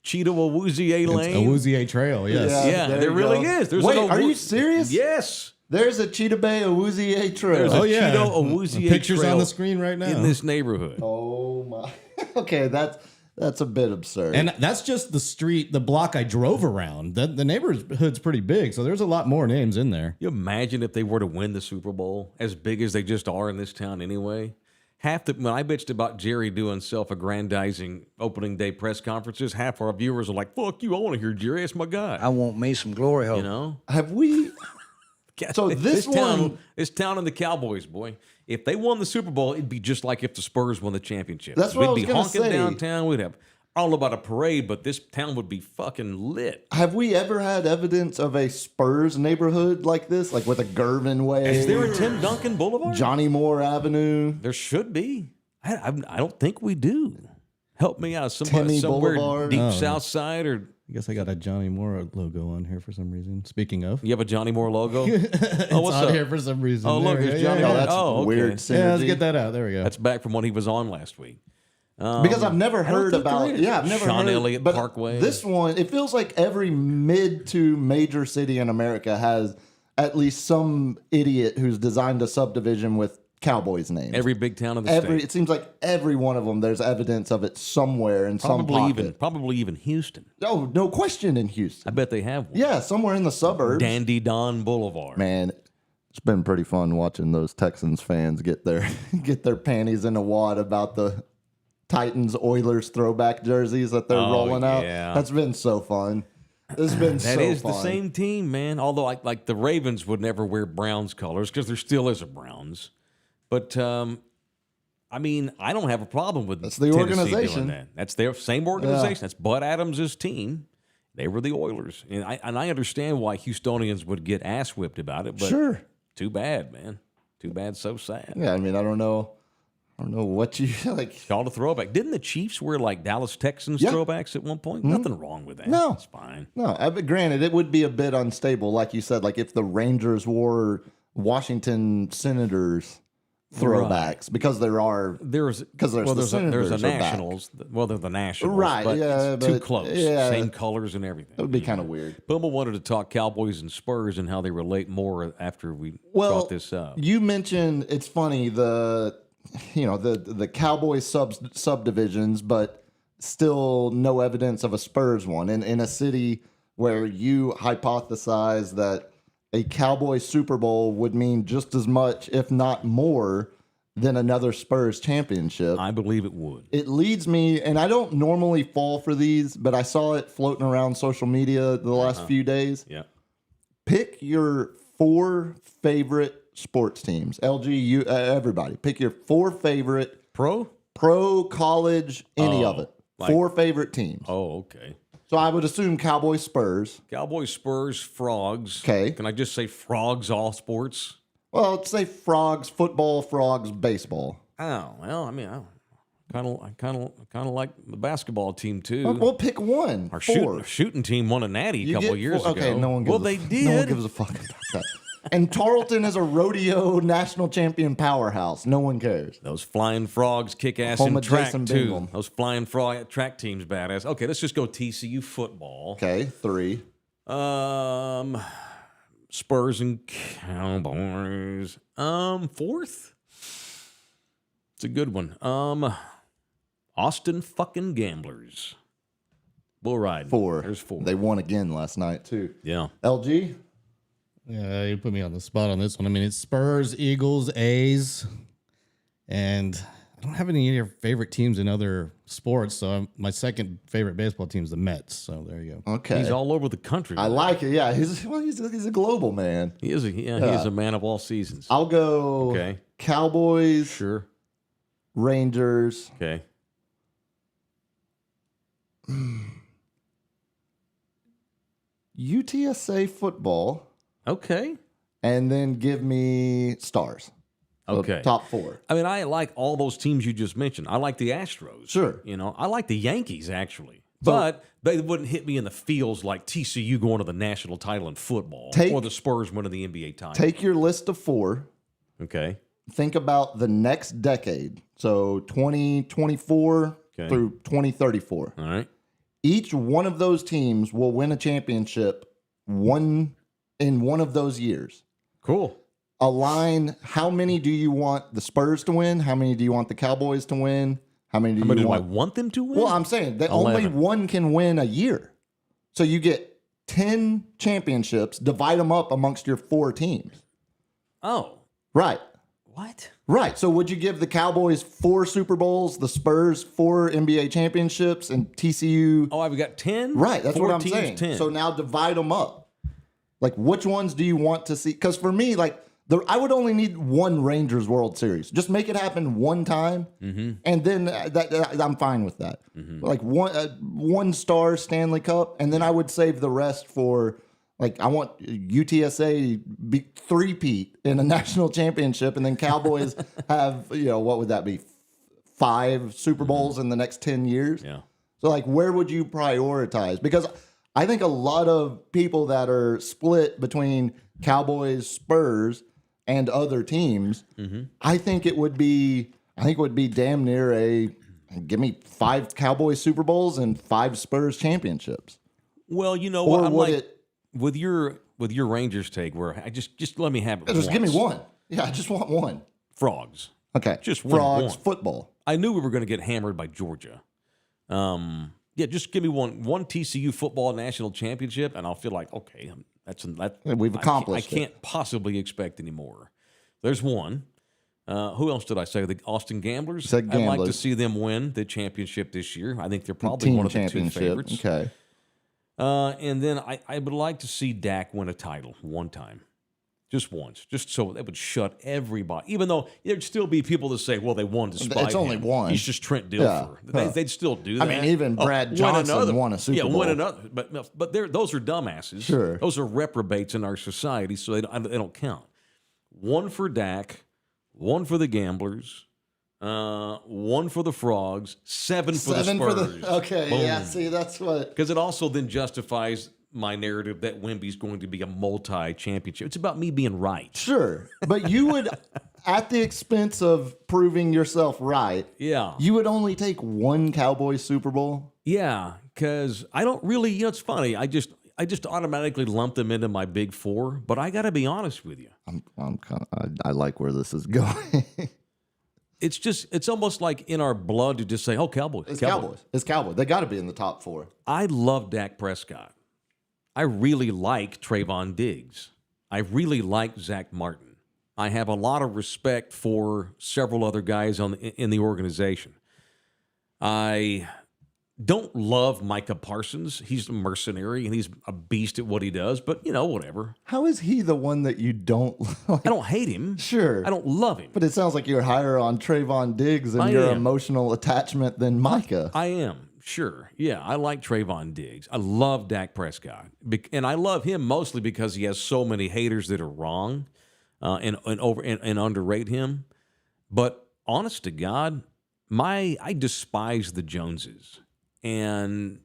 Cheeto Awuzie Lane. Awuzie Trail, yes. Yeah, there really is. There's Wait, an are you serious? Yes. There's a Cheetah Bay Awuzie Trail. There's a Cheeto Awuzie Pictures Trail on the screen right now. in this neighborhood. Oh my. Okay, that's a bit absurd. And that's just the street, the block I drove around. The neighborhood's pretty big, so there's a lot more names in there. You imagine if they were to win the Super Bowl, as big as they just are in this town anyway. When I bitched about Jerry doing self-aggrandizing opening day press conferences, half our viewers are like, "Fuck you! I want to hear Jerry. That's my guy." I want me some glory hole. You know. Have we? So this town and the Cowboys, boy. If they won the Super Bowl, it'd be just like if the Spurs won the championship. That's what I was We'd be gonna honking say. downtown. We'd have, I don't know about a parade, but this town would be fucking lit. Have we ever had evidence of a Spurs neighborhood like this, like with a Gervin Way? Is there a Tim Duncan Boulevard? Johnny Moore Avenue? There should be. I don't think we do. Help me out. Timmy Somewhere Boulevard? deep Oh. South Side, or I guess I got a Johnny Moore logo on here for some reason. Speaking of, you have a Johnny Moore logo? it's what's on up? here for some reason. Oh, look, There we there's go. Johnny Yeah, Oh, Moore. that's okay. weird synergy. yeah, let's get that out. There we go. That's back from when he was on last week. Because I've never don't heard think there about. is. Yeah, I've never Sean heard. Elliott but Parkway. This one, it feels like every mid to major city in America has at least some idiot who's designed a subdivision with Cowboys names. Every big town in the state. It seems like every one of them. There's evidence of it somewhere in some pocket. Probably even Houston. Oh, no question in I Houston. bet they have one. Yeah, somewhere in the suburbs. Dandy Don Boulevard. Man, it's been pretty fun watching those Texans fans get their panties in a wad about the Titans Oilers throwback jerseys that they're rolling out. yeah. That's been so fun. It's been so That is fun. the same team, man. Although, like the Ravens would never wear Browns colors because there still is a Browns. But I mean, I don't have a problem with That's the Tennessee organization. doing that. That's their same organization. That's Bud Adams' team. They were the Oilers, and I understand why Houstonians would get ass whipped about it. But Sure. too bad, man. Too bad. So sad. Yeah, I mean, I don't know what you like. Called a throwback. Didn't the Chiefs wear like Dallas Texans Yeah. throwbacks at one point? Nothing wrong with that. No. It's fine. No, but granted, it would be a bit unstable, like you said. Like if the Rangers wore Washington Senators throwbacks because there are there's the Senators a are back. Nationals. Well, they're the Nationals, Right, But yeah, it's too but- close. yeah. Same colors and everything. That would be kind of weird. Puma wanted to talk Cowboys and Spurs and how they relate more after we Well, brought this up. you mentioned it's funny the Cowboys subdivisions, but still no evidence of a Spurs one in a city where you hypothesize that a Cowboys Super Bowl would mean just as much, if not more, than another Spurs championship. I believe it would. It leads me, and I don't normally fall for these, but I saw it floating around social media the last few days. Yeah. Pick your 4 favorite sports teams. LG, you, everybody. Pick your 4 favorite Pro, college, any of it. 4 favorite teams. Oh, okay. So I would assume Cowboys, Spurs. Cowboys, Spurs, Frogs. Okay. Can I just say Frogs, all sports? Well, let's say Frogs, football, Frogs, baseball. Oh, well, I mean, I kind of like the basketball team too. We'll pick one. Our 4. shooting team won a natty a couple of years ago. Okay, no one gives they did. No one gives a fuck about that. And Tarleton is a rodeo national champion powerhouse. No one cares. Those flying frogs kick ass Home in of track Jason too. Bingham. Those flying frog track teams badass. Okay, let's just go TCU football. Okay, 3. Spurs and Cowboys. 4th. It's a good one. Austin fucking Gamblers. Bull riding. 4. There's 4. They won again last night too. Yeah. LG. Yeah, you put me on the spot on this one. I mean, it's Spurs, Eagles, A's, and I don't have any of your favorite teams in other sports. So my second favorite baseball team is the Mets. So there you go. Okay. He's all over the country. I man. like it. Yeah, he's a global man. He is he is a man of all seasons. I'll go Okay. Cowboys, Sure. Rangers, Okay. UTSA football, Okay. and then give me Stars. So Okay. top 4. I mean, I like all those teams you just mentioned. I like the Astros. Sure. You know, I like the Yankees, actually. But they wouldn't hit me in the feels like TCU going to the national title in football or the Spurs winning the NBA title. Take your list of 4. Okay. Think about the next decade. So 2024 Okay. through 2034. All right. Each one of those teams will win a championship in one of those years. Cool. Align how many do you want the Spurs to win? How many do you want the Cowboys to win? How many do you I want? want them to win? Well, I'm saying that only 11. one can win a year. So you get 10 championships, divide them up amongst your 4 teams. Oh. Right. What? Right. So would you give the Cowboys 4 Super Bowls, the Spurs 4 NBA championships, and TCU? Oh, I've got 10? Right. That's 4 what I'm teams, saying. 10. So now divide them up. Like, which ones do you want to see? Because for me, like, I would only need one Rangers World Series. Just make it happen one time, and then I'm fine with that. Like one star Stanley Cup, and then I would save the rest for, like, I want UTSA be three-peat in a national championship, and then Cowboys have, what would that be, 5 Super Bowls in the next 10 years? Yeah. So, like, where would you prioritize? Because I think a lot of people that are split between Cowboys, Spurs, and other teams, I think it would be damn near give me 5 Cowboys Super Bowls and 5 Spurs championships. Well, you know Or what? I'm would like, it? with your Rangers take, where I just let me have it. Just give me once. one. Yeah, I just want one. Frogs. Okay, Just Frogs one. football. I knew we were going to get hammered by Georgia. Yeah, just give me one TCU football national championship, and I'll feel like, okay, We've accomplished I can't possibly expect any more. There's one. Who else did I say? The Austin Gamblers. Said I'd like to Gamblers. see them win the championship this year. I think they're probably Team one of the 2 championship. favorites. Okay. And then I would like to see Dak win a title one time. Just once. Just so that would shut everybody. Even though there'd still be people that say, well, they won despite It's only him. one. He's just Trent Dilfer. Yeah. They'd still do that. I mean, even Brad win Johnson another. won a Super Yeah, Bowl. win another. But those are dumbasses. Sure. Those are reprobates in our society, so they don't count. One for Dak, one for the Gamblers, one for the Frogs, 7 for the 7 Spurs. for the. Okay, Boom. yeah. See, that's what. Because it also then justifies my narrative that Wemby's going to be a multi-championship. It's about me being right. Sure. But you would, at the expense of proving yourself right, Yeah. you would only take one Cowboys Super Bowl? Yeah, because I don't really, it's funny. I just automatically lump them into my big four, but I got to be honest with you. I like where this is going. It's almost like in our blood to just say, oh, Cowboys. It's Cowboys. It's Cowboys. They got to be in the top four. I love Dak Prescott. I really like Trayvon Diggs. I really like Zach Martin. I have a lot of respect for several other guys in the organization. I don't love Micah Parsons. He's a mercenary, and he's a beast at what he does, but, whatever. How is he the one that you don't like? I don't hate him. Sure. I don't love him. But it sounds like you're higher on Trayvon Diggs and I your am. emotional attachment than Micah. I am, sure. Yeah, I like Trayvon Diggs. I love Dak Prescott. And I love him mostly because he has so many haters that are wrong and underrate him. But honest to God, I despise the Joneses. And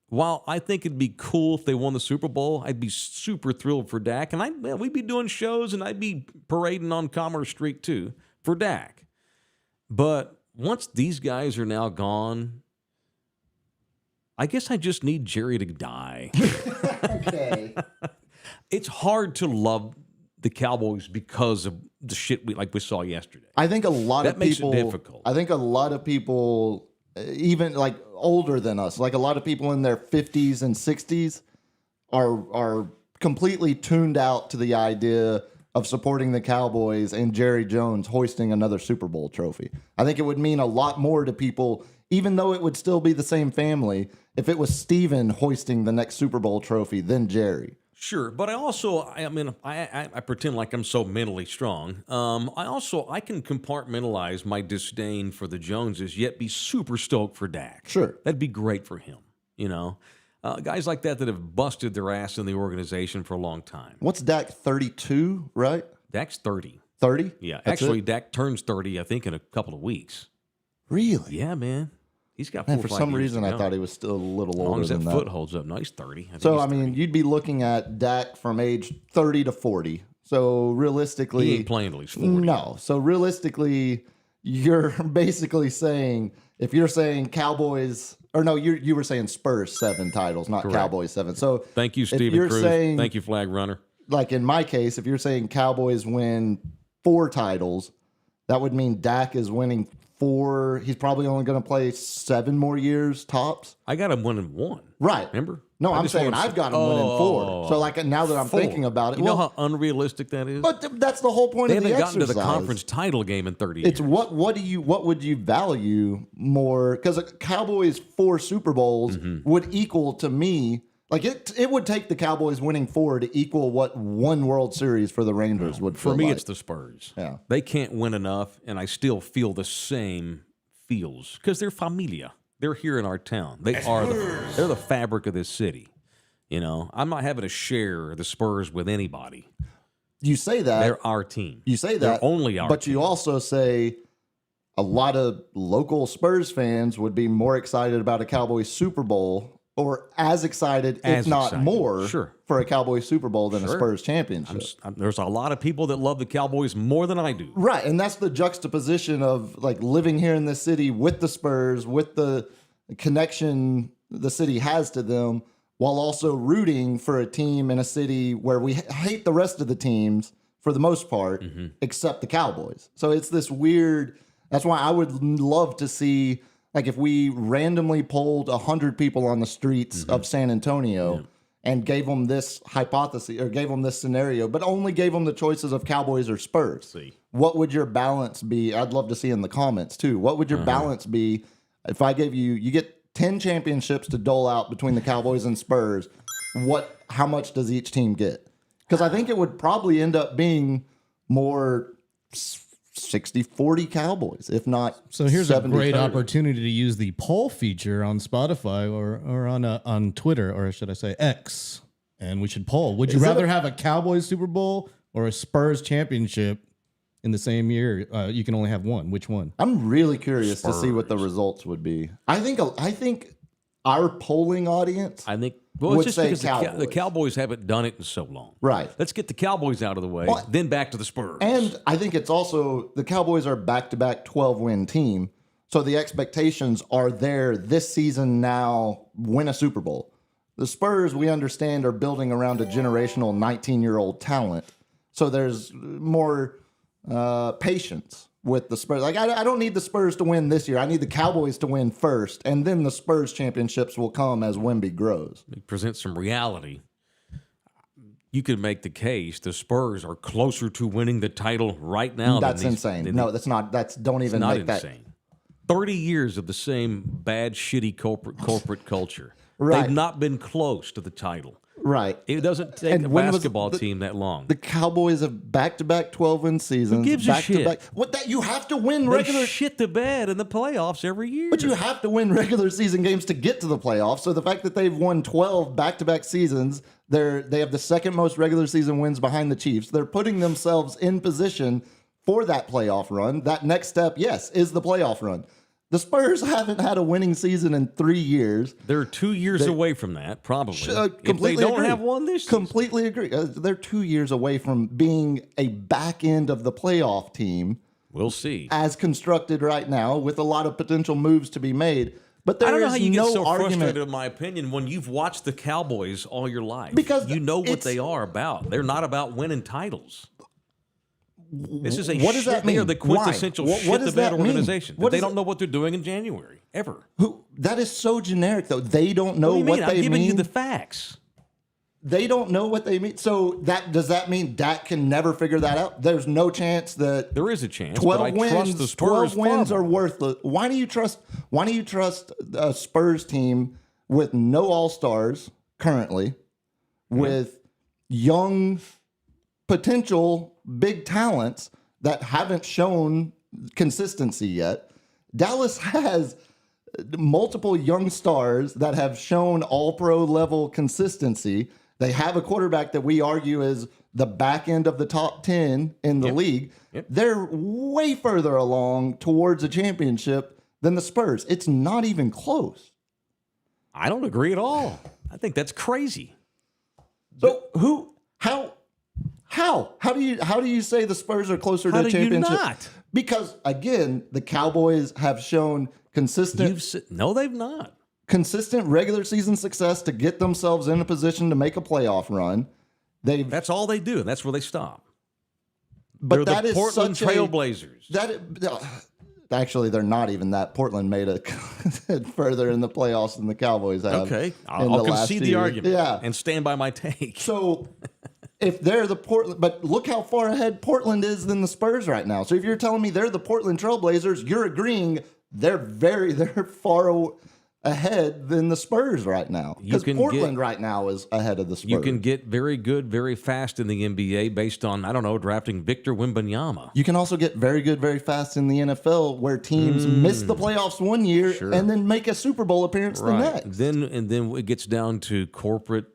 while I think it'd be cool if they won the Super Bowl, I'd be super thrilled for Dak. And we'd be doing shows, and I'd be parading on Commerce Street too for Dak. But once these guys are now gone, I guess I just need Jerry to die. Okay. It's hard to love the Cowboys because of the shit we saw yesterday. I think a lot That of makes people. it difficult. I think a lot of people, even like older than us, like a lot of people in their 50s and 60s, are completely tuned out to the idea of supporting the Cowboys and Jerry Jones hoisting another Super Bowl trophy. I think it would mean a lot more to people, even though it would still be the same family, if it was Steven hoisting the next Super Bowl trophy than Jerry. Sure, but I pretend like I'm so mentally strong. I can compartmentalize my disdain for the Joneses, yet be super stoked for Dak. Sure. That'd be great for him, Guys like that have busted their ass in the organization for a long time. What's Dak, 32, right? Dak's 30. 30? Yeah, That's actually, it? Dak turns 30, I think, in a couple of weeks. Really? Yeah, man. He's got 4 Man, or for 5 some years reason, to I go. thought he was still a little As long older as that than foot that. holds up. No, he's 30. I think So, he's I mean, 30. you'd be looking at Dak from age 30 to 40. So, realistically... He ain't playing till he's 40. No. So, realistically, you're basically saying, if you're saying Cowboys... Or no, you were saying Spurs 7 titles, not Correct. Cowboys 7. So, Thank you, if Stephen you're Cruz. saying, Thank you, Flag Runner. like in my case, if you're saying Cowboys win 4 titles, that would mean Dak is winning 4. He's probably only going to play 7 more years tops. I got him winning 1. Right. Remember? No, I I'm just saying wanna I've say- got him winning 4. So, like, now that I'm 4. thinking about it, You know how unrealistic that is? but that's the whole point They of the haven't gotten exercise. to the conference title game in 30 years. It's what would you value more? Because Cowboys 4 Super Bowls Mm-hmm. would equal to me, like it would take the Cowboys winning 4 to equal what 1 World Series for the Rangers would feel For me, like. it's the Spurs. Yeah. They can't win enough, and I still feel the same feels because they're familia. They're here in our town. They're the fabric of this city. I'm not having to share the Spurs with anybody. You say that. They're our team. You say that. They're only our But team. you also say a lot of local Spurs fans would be more excited about a Cowboys Super Bowl, or as excited, As if not excited. more, Sure. for a Cowboys Super Bowl than a Sure. Spurs championship. There's a lot of people that love the Cowboys more than I do. Right, and that's the juxtaposition of like living here in this city with the Spurs, with the connection the city has to them, while also rooting for a team in a city where we hate the rest of the teams for the most part, except the Cowboys. So it's this weird. That's why I would love to see, like, if we randomly polled 100 people on the streets of San Antonio. And gave them this hypothesis or gave them this scenario, but only gave them the choices of Cowboys or Spurs. See. What would your balance be? I'd love to see in the comments too. What would your balance be if I gave you get 10 championships to dole out between the Cowboys and Spurs? How much does each team get? Because I think it would probably end up being more 60-40 Cowboys, if not. So here's a great 70-30. opportunity to use the poll feature on Spotify or on Twitter, or should I say X, and we should poll. Would you Is it rather have a Cowboys Super Bowl or a Spurs championship in the same year? You can only have one. Which one? I'm really curious to see what the results would be. I think our polling audience, I think, well, would it's just say because the Cowboys. Cowboys haven't done it in so long. Right. Let's get the Cowboys out of the way, Well, then back to the Spurs. And I think it's also the Cowboys are back-to-back 12-win team, so the expectations are there this season now, win a Super Bowl. The Spurs, we understand, are building around a generational 19-year-old talent, so there's more patience with the Spurs. Like, I don't need the Spurs to win this year. I need the Cowboys to win first, and then the Spurs championships will come as Wemby grows. Present some reality. You could make the case the Spurs are closer to winning the title right now. That's than insane. No, that's not. Don't even not make that. insane. 30 years of the same bad, shitty corporate culture. Right. They've not been close to the title. Right. It doesn't take And a when was basketball the- team that long. The Cowboys have back-to-back 12-win seasons. Who gives a shit? Back-to-back. What that you have to win They regular. shit the bed in the playoffs every year. But you have to win regular season games to get to the playoffs. So the fact that they've won 12 back-to-back seasons, they have the second most regular season wins behind the Chiefs. They're putting themselves in position for that playoff run. That next step, yes, is the playoff run. The Spurs haven't had a winning season in 3 years. They're 2 years away from that, probably. If Completely they don't agree. have one this season. Completely agree. They're 2 years away from being a back end of the playoff team We'll see. as constructed right now, with a lot of potential moves to be made. But I there don't know is how you get no so frustrated, argument. in my opinion, when you've watched the Cowboys all your life. Because you know what it's- they are about. They're not about winning titles. This is a What does that They are mean? the quintessential Why? What does shit the bed that mean? organization. What They does don't it- know what they're doing in January, ever. That is so generic, though. They don't know What do you what mean? they I'm giving mean. you the facts. They don't know what they mean. So does that mean Dak can never figure that out? There's no chance that There is a chance, 12 but I wins. trust the Spurs 12 wins far are more. worthless. Why do you trust a Spurs team with no All-Stars currently, with young potential big talents that haven't shown consistency yet? Dallas has multiple young stars that have shown all-pro level consistency. They have a quarterback that we argue is the back end of the top 10 in the league. Yep. They're way further along towards a championship than the Spurs. It's not even close. I don't agree at all. I think that's crazy. So how do you say the Spurs are closer How to a do you championship? not? Because again, the Cowboys have shown consistent No, they've not. consistent regular season success to get themselves in a position to make a playoff run. That's all they do, and that's where they stop. But They're that the is Portland such a- Trailblazers. Actually, they're not even that. Portland made it further in the playoffs than the Cowboys have. Okay, in I'll the last concede the few years. argument Yeah. and stand by my take. So if they're the Portland, but look how far ahead Portland is than the Spurs right now. So if you're telling me they're the Portland Trailblazers, you're agreeing they're far ahead than the Spurs right now. Because Portland right now is ahead of the Spurs. You can get very good very fast in the NBA based on, I don't know, drafting Victor Wembanyama. You can also get very good very fast in the NFL, where teams miss the playoffs one year and then make a Super Bowl appearance the next. Then it gets down to corporate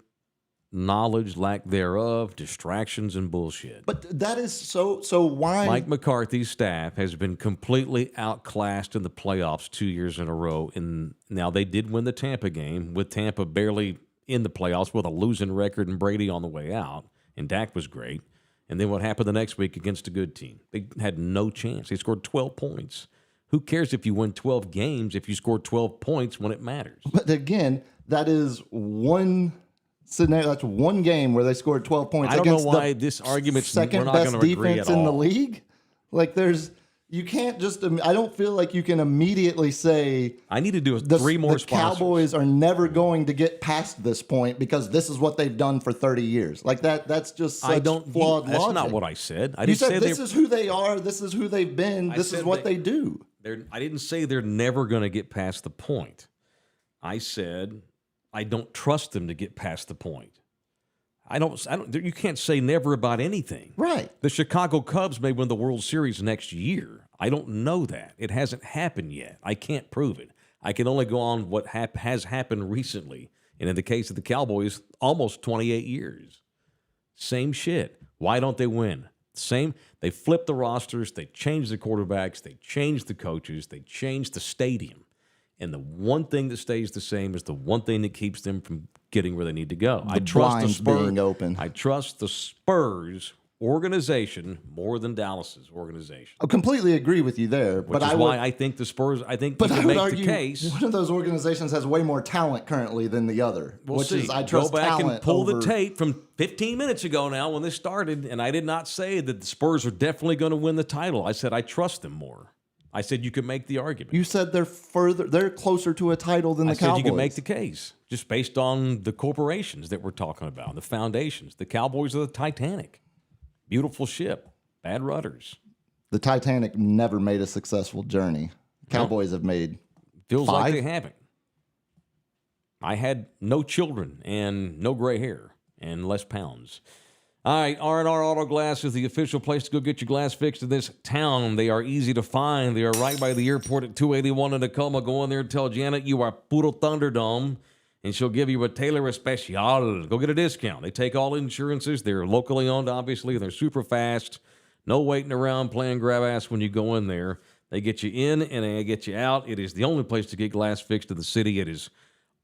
knowledge, lack thereof, distractions, and bullshit. But that is so why? Mike McCarthy's staff has been completely outclassed in the playoffs 2 years in a row. And now they did win the Tampa game, with Tampa barely in the playoffs with a losing record and Brady on the way out. And Dak was great. And then what happened the next week against a good team? They had no chance. They scored 12 points. Who cares if you win 12 games if you score 12 points when it matters? But again, that is one scenario. That's one game where they scored 12 points. I don't know against why the this argument's second we're not best going to agree defense at in the all. league. Like you can't just. I don't feel like you can immediately say I need to do the 3 more the sponsors. Cowboys are never going to get past this point because this is what they've done for 30 years. Like that. That's just such flawed That's logic. not what I said. I You didn't say said this is who they are. This is who they've been. This is said what they do. I didn't say they're never going to get past the point. I said I don't trust them to get past the point. I don't. You can't say never about anything. Right. The Chicago Cubs may win the World Series next year. I don't know that. It hasn't happened yet. I can't prove it. I can only go on what has happened recently. And in the case of the Cowboys, almost 28 years. Same shit. Why don't they win? Same. They flipped the rosters. They changed the quarterbacks. They changed the coaches. They changed the stadium. And the one thing that stays the same is the one thing that keeps them from getting where they need to go. I trust the blinds Spurs being open. I trust the Spurs organization more than Dallas's organization. I completely agree with you there. Which but is why I think the Spurs, I think you can make the case. One of those organizations has way more talent currently than the other. We'll which see. is I trust Go back talent and pull over, the tape from 15 minutes ago now when this started, and I did not say that the Spurs are definitely going to win the title. I said I trust them more. I said you could make the argument. You said they're closer to a title than the Cowboys. I said you could make the case just based on the corporations that we're talking about, the foundations. The Cowboys are the Titanic. Beautiful ship, bad rudders. The Titanic never made a successful journey. Cowboys have made Feels 5. like they haven't. I had no children and no gray hair and less pounds. All right, R&R Auto Glass is the official place to go get your glass fixed in this town. They are easy to find. They are right by the airport at 281 in Tacoma. Go in there and tell Janet you are Puro Thunderdome, and she'll give you a Taylor Especial. Go get a discount. They take all insurances. They're locally owned, obviously. They're super fast. No waiting around playing grab ass when you go in there. They get you in and they get you out. It is the only place to get glass fixed in the city. It is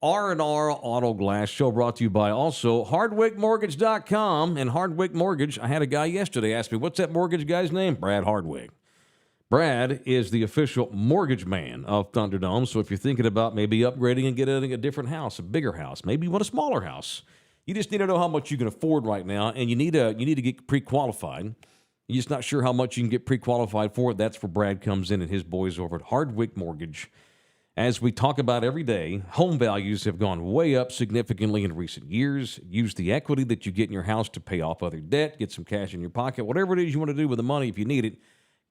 R&R Auto Glass. Show brought to you by also HardwickMortgage.com. And Hardwick Mortgage, I had a guy yesterday ask me, what's that mortgage guy's name? Brad Hardwick. Brad is the official mortgage man of Thunderdome. So if you're thinking about maybe upgrading and getting a different house, a bigger house, maybe you want a smaller house, you just need to know how much you can afford right now, and you need to get pre-qualified. You're just not sure how much you can get pre-qualified for. That's where Brad comes in and his boys over at Hardwick Mortgage. As we talk about every day, home values have gone way up significantly in recent years. Use the equity that you get in your house to pay off other debt, get some cash in your pocket, whatever it is you want to do with the money if you need it.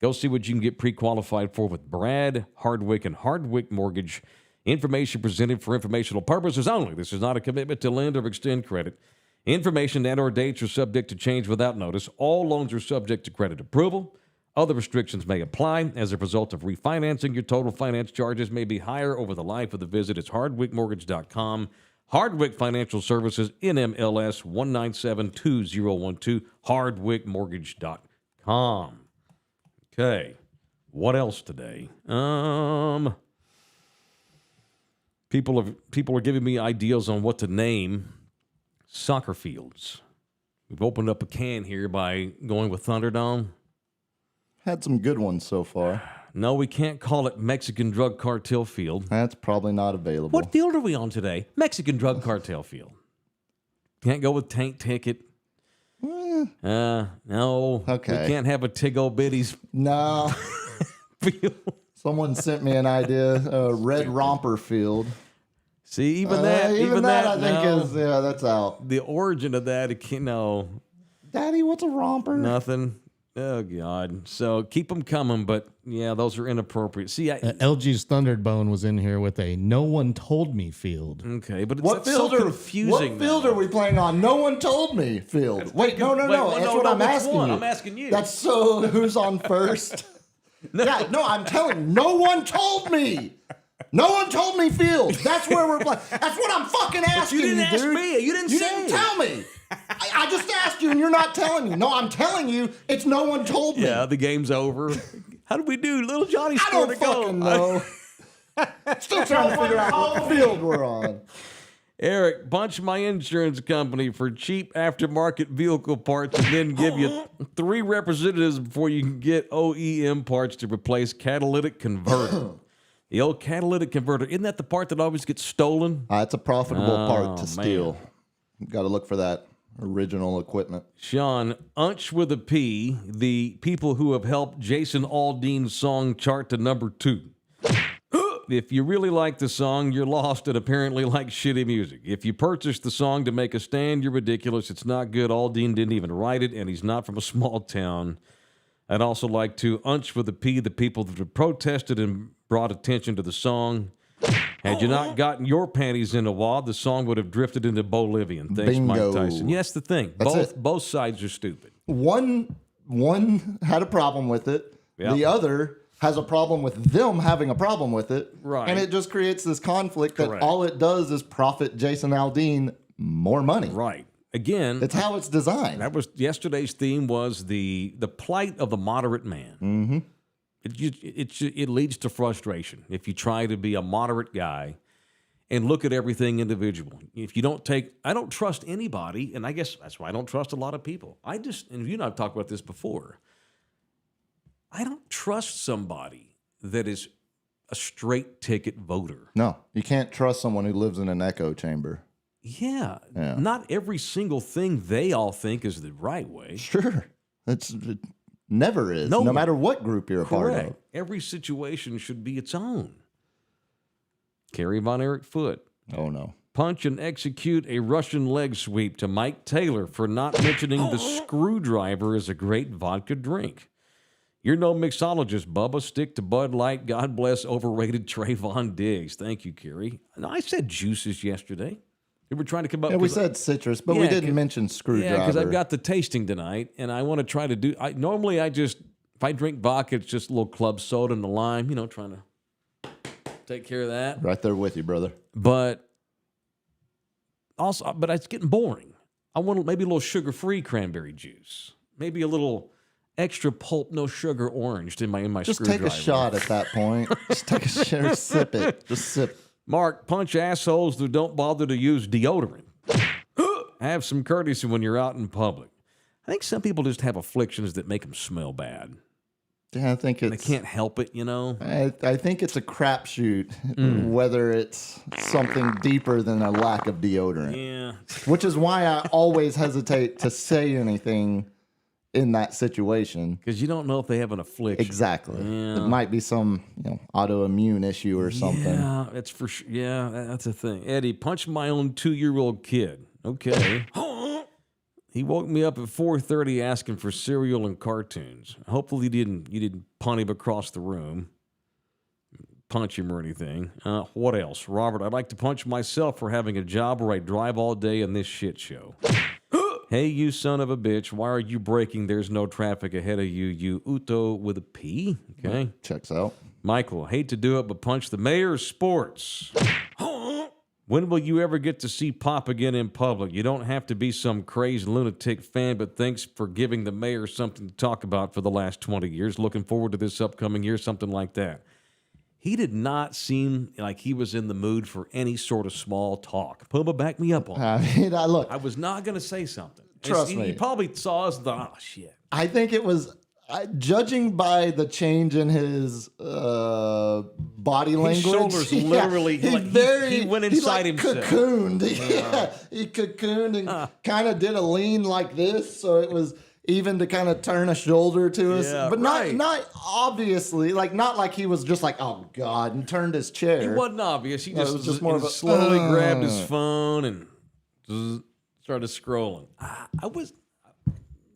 Go see what you can get pre-qualified for with Brad Hardwick and Hardwick Mortgage. Information presented for informational purposes only. This is not a commitment to lend or extend credit. Information and or dates are subject to change without notice. All loans are subject to credit approval. Other restrictions may apply. As a result of refinancing, your total finance charges may be higher over the life of the visit. It's hardwickmortgage.com. Hardwick Financial Services, NMLS 1972012, hardwickmortgage.com. Okay, what else today? People are giving me ideas on what to name soccer fields. We've opened up a can here by going with Thunderdome. Had some good ones so far. No, we can't call it Mexican Drug Cartel Field. That's probably not available. What field are we on today? Mexican Drug Cartel Field. Can't go with Tank Ticket. No. Okay. We can't have a Tig-O Biddies No. field. Someone sent me an idea. Red Romper Field. See, even that I think no. is that's out. The origin of that, Daddy, what's a romper? nothing. Oh, God. So keep them coming, but yeah, those are inappropriate. See, LG's Thunderbone was in here with a "No one told me" field. okay, but What it's field so are confusing. What field are we playing on? No one told me. Field. Wait, no. That's what I'm which asking one? you. I'm asking you. That's so. Who's on first? Yeah, no. I'm telling. No one told me. No one told me field. That's where we're playing. That's what I'm fucking asking you didn't ask dude. me. You didn't say. Tell me. I just asked you, and you're not telling me. No, I'm telling you. It's no one told me. Yeah, the game's over. How did we do? Little Johnny I scored don't a goal. fucking know. Still trying to figure out what field we're on. Eric, bunch my insurance company for cheap aftermarket vehicle parts and then give you 3 representatives before you can get OEM parts to replace catalytic converter. The old catalytic converter, isn't that the part that always gets stolen? It's a profitable part to man. steal. Got to look for that original equipment. Sean, Unch with a P, the people who have helped Jason Aldean's song chart to number 2. If you really like the song, you're lost and apparently like shitty music. If you purchased the song to make a stand, you're ridiculous. It's not good. Aldean didn't even write it, and he's not from a small town. I'd also like to Unch with a P, the people that have protested and brought attention to the song. Had you not gotten your panties in a wad, the song would have drifted into Bolivian. Thanks, Bingo. Mike Tyson. Yeah, that's the thing. That's Both sides are stupid. One had a problem with it. Yep. The other has a problem with them having a problem with it. Right. And it just creates this conflict Correct. that all it does is profit Jason Aldean more money. Right. Again, It's how it's designed. that was yesterday's theme was the plight of the moderate man. Mm-hmm. It leads to frustration if you try to be a moderate guy and look at everything individual. If you don't I don't trust anybody, and I guess that's why I don't trust a lot of people. And you and I have talked about this before. I don't trust somebody that is a straight ticket voter. No, you can't trust someone who lives in an echo chamber. Yeah. Not every single thing they all think is the right way. Sure. It never is, no matter what group you're a part of. Every situation should be its own. Kerry Von Erich Foote. Oh, no. Punch and execute a Russian leg sweep to Mike Taylor for not mentioning the screwdriver as a great vodka drink. You're no mixologist, Bubba. Stick to Bud Light. God bless overrated Trayvon Diggs. Thank you, Kerry. No, I said juices yesterday. We were trying to come up with... we said citrus, but we didn't mention screwdriver. Yeah, because I've got the tasting tonight, and I want to try to do... Normally, if I drink vodka, it's just a little club soda and the lime, trying to take care of that. Right there with you, brother. But it's getting boring. I want maybe a little sugar-free cranberry juice. Maybe a little extra pulp, no sugar orange in my just screwdriver. Just take a shot at that point. Just take a shot, sip it. Just sip. Mark, punch assholes that don't bother to use deodorant. Have some courtesy when you're out in public. I think some people just have afflictions that make them smell bad. Yeah, I think they can't help it, I think it's a crapshoot whether it's something deeper than a lack of deodorant. Yeah. Which is why I always hesitate to say anything in that situation. Because you don't know if they have an affliction. Exactly. Yeah. It might be some autoimmune issue or something. Yeah, that's for sure. Yeah, that's a thing. Eddie, punch my own 2-year-old kid. Okay. He woke me up at 4:30 asking for cereal and cartoons. Hopefully you didn't punt him across the room, punch him or anything. What else? Robert, I'd like to punch myself for having a job where I drive all day in this shit show. Hey, you son of a bitch, why are you braking? There's no traffic ahead of you, you Uto with a P. Okay. Checks out. Michael, hate to do it, but punch the mayor of sports. When will you ever get to see Pop again in public? You don't have to be some crazy lunatic fan, but thanks for giving the mayor something to talk about for the last 20 years. Looking forward to this upcoming year, something like that. He did not seem like he was in the mood for any sort of small talk. Puma, back me up on it. Look. I was not going to say something. Trust me. He probably saw us and thought, oh, shit. I think it was... judging by the change in his body language, his shoulders literally, he went inside himself. Cocooned. He cocooned and kind of did a lean like this, so it was even to kind of turn a shoulder to us, but not obviously, not like he was just like, oh God, and turned his chair. It wasn't obvious. He was just more of a slowly grabbed his phone and started scrolling.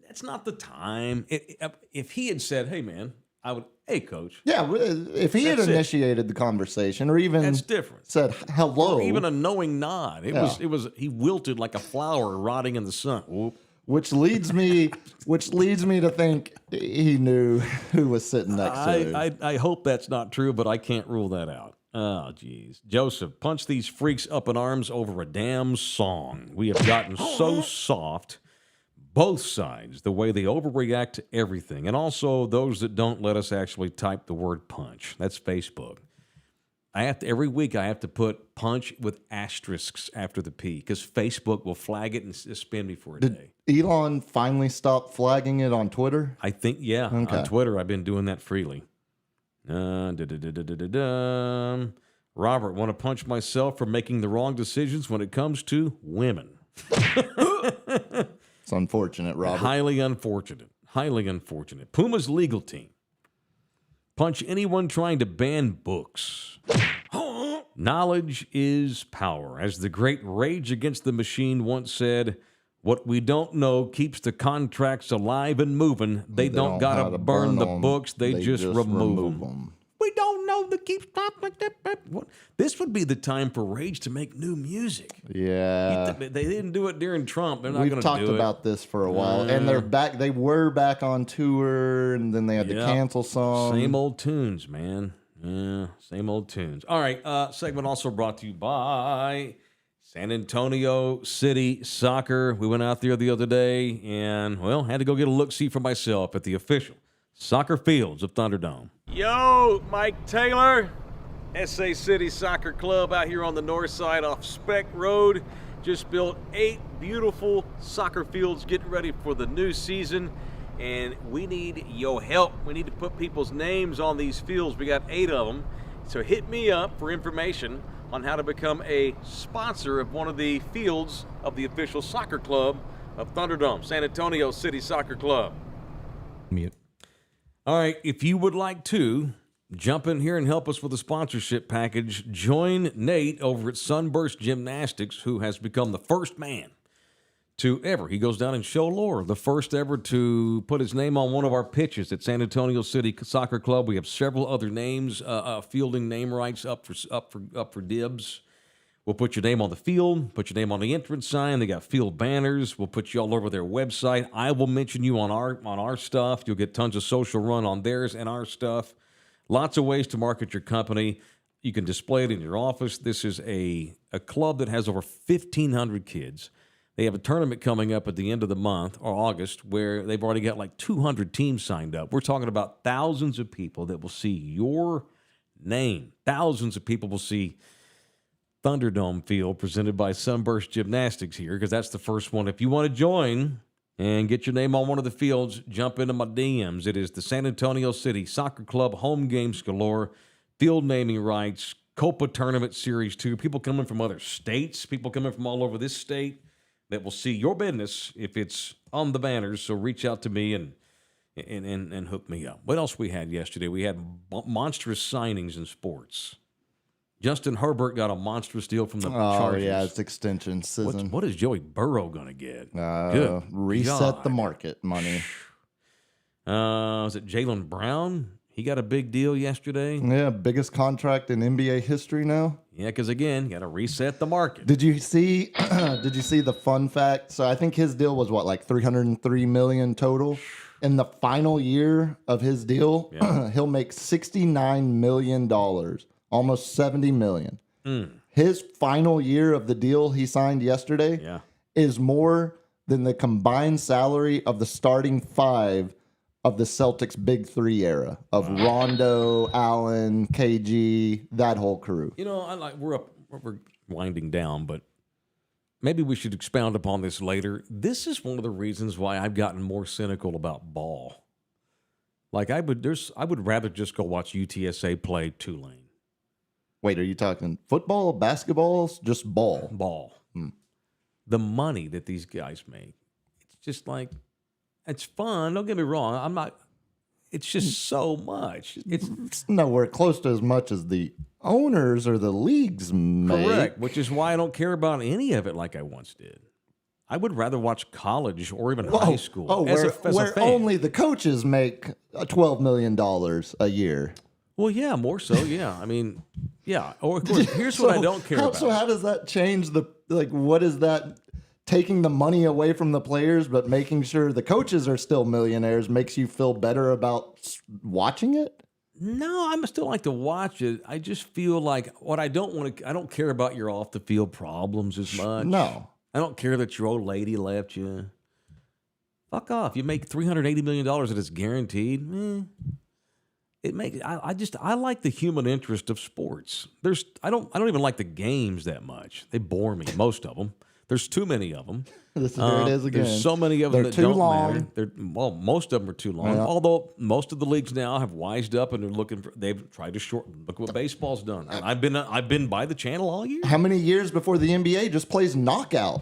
That's not the time. If he had said, "Hey, man," I would. Hey, coach. Yeah, if he had initiated the conversation, or even that's different. Said hello, or even a knowing nod. It was. He wilted like a flower rotting in the sun. Whoop. Which leads me to think he knew who was sitting next to him. I hope that's not true, but I can't rule that out. Oh, geez. Joseph, punch these freaks up in arms over a damn song. We have gotten so soft. Both sides, the way they overreact to everything, and also those that don't let us actually type the word punch. That's Facebook. Every week I have to put punch with asterisks after the P because Facebook will flag it and suspend me for a day. Did Elon finally stop flagging it on Twitter? I think, yeah. Okay. On Twitter, I've been doing that freely. Robert, want to punch myself for making the wrong decisions when it comes to women. It's unfortunate, Robert. Highly unfortunate. Highly unfortunate. Puma's legal team. Punch anyone trying to ban books. Knowledge is power. As the great Rage Against the Machine once said, what we don't know keeps the contracts alive and moving. They don't got to burn the books. They just remove them. We don't know the keep stop like that. This would be the time for Rage to make new music. Yeah, they didn't do it during Trump. They're not going to do it. We've talked about this for a while, and they're back. They were back on tour, and then they had to cancel some. Same old tunes, man. Yeah, same old tunes. All right, segment also brought to you by San Antonio City Soccer. We went out there the other day, and had to go get a look-see for myself at the official Soccer Fields of Thunderdome. Yo, Mike Taylor, SA City Soccer Club out here on the north side off Speck Road. Just built 8 beautiful soccer fields getting ready for the new season, and we need your help. We need to put people's names on these fields. We got 8 of them, so hit me up for information on how to become a sponsor of one of the fields of the official soccer club of Thunderdome, San Antonio City Soccer Club. Mute. All right, if you would like to jump in here and help us with a sponsorship package, join Nate over at Sunburst Gymnastics, who has become the first man to ever, he goes down in show lore, the first ever to put his name on one of our pitches at San Antonio City Soccer Club. We have several other names, fielding name rights up for dibs. We'll put your name on the field, put your name on the entrance sign. They got field banners. We'll put you all over their website. I will mention you on our stuff. You'll get tons of social run on theirs and our stuff. Lots of ways to market your company. You can display it in your office. This is a club that has over 1,500 kids. They have a tournament coming up at the end of the month, or August, where they've already got like 200 teams signed up. We're talking about thousands of people that will see your name. Thousands of people will see Thunderdome Field presented by Sunburst Gymnastics here, because that's the first one. If you want to join and get your name on one of the fields, jump into my DMs. It is the San Antonio City Soccer Club, home games galore, field naming rights, Copa Tournament Series 2. People coming from other states, people coming from all over this state that will see your business if it's on the banners. So reach out to me and hook me up. What else we had yesterday? We had monstrous signings in sports. Justin Herbert got a monstrous deal from the Chargers. Oh, yeah, it's extension season. What is Joey Burrow going to get? Reset God. the market money. Was it Jaylen Brown? He got a big deal yesterday. Yeah, biggest contract in NBA history now. Yeah, because again, got to reset the market. Did you see? Did you see the fun fact? So I think his deal was what, like $303 million total. In the final year of his deal, he'll make $69 million. Almost $70 million. His final year of the deal he signed yesterday is more than the combined salary of the starting 5 of the Celtics' Big 3 era of Rondo, Allen, KG, that whole crew. You know, we're winding down, but maybe we should expound upon this later. This is one of the reasons why I've gotten more cynical about ball. Like I would rather just go watch UTSA play Tulane. Wait, are you talking football, basketball, just ball? Ball. The money that these guys make, it's just like, it's fun. Don't get me wrong. I'm not. It's just so much. It's nowhere close to as much as the owners or the leagues make. Correct, which is why I don't care about any of it like I once did. I would rather watch college or even high school. Where only the coaches make $12 million a year. Well, yeah, more so, yeah. I mean, yeah. Or of course, here's what I don't care about. So how does that change what is that taking the money away from the players but making sure the coaches are still millionaires makes you feel better about watching it? No, I still like to watch it. I just feel like I don't care about your off the field problems as much. No. I don't care that your old lady left you. Fuck off. You make $380 million that is guaranteed. It makes I like the human interest of sports. I don't even like the games that much. They bore me, most of them. There's too many of them. This is where it is again. There's so many of them They're that too don't long. matter. Most of them are too long. Yeah. Although most of the leagues now have wised up and they've tried to shorten. Look what baseball's done. And I've been by the channel all year. How many years before the NBA just plays knockout?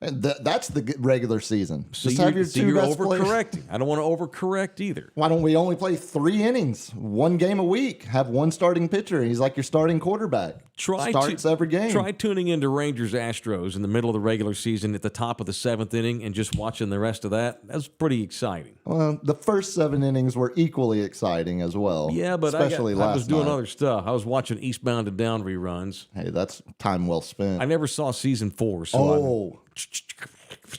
And that's the regular season. Just have your two best players. Overcorrecting. I don't want to overcorrect either. Why don't we only play 3 innings, 1 game a week? Have one starting pitcher. He's like your starting quarterback. Starts every game. Try tuning into Rangers Astros in the middle of the regular season at the top of the 7th inning and just watching the rest of that. That's pretty exciting. Well, the first 7 innings were equally exciting as well. Yeah, but especially I was doing night. other stuff. I was watching Eastbound and Down reruns. Hey, that's time well spent. I never saw season 4, so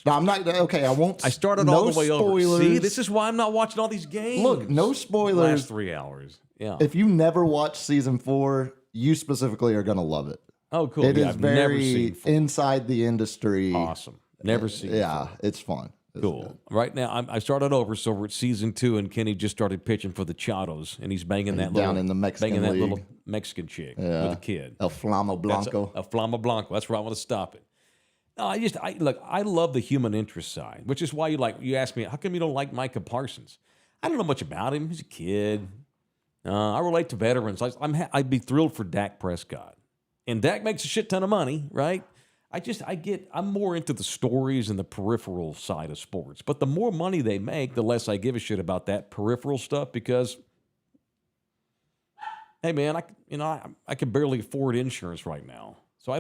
no, I'm not okay. I won't. I started no all the way spoilers. over. See, this is why I'm not watching all these games. Look, no spoilers. Last 3 hours. Yeah. If you never watched season 4, you specifically are gonna love it. Oh, cool. It is I've never very seen 4. inside the industry. Awesome. Never seen. Yeah, it's fun. Cool. Right now, I started over, so we're at season 2, and Kenny just started pitching for the Chatos, and he's banging that down little, in the Mexican banging that league. little Mexican chick with a kid. El Flamo Blanco. A Flama Blanco. That's where I want to stop it. No, look. I love the human interest side, which is why you asked me, how come you don't like Micah Parsons? I don't know much about him. He's a kid. I relate to veterans. I'd be thrilled for Dak Prescott, and Dak makes a shit ton of money, right? I'm more into the stories and the peripheral side of sports. But the more money they make, the less I give a shit about that peripheral stuff because, hey man, I can barely afford insurance right now. So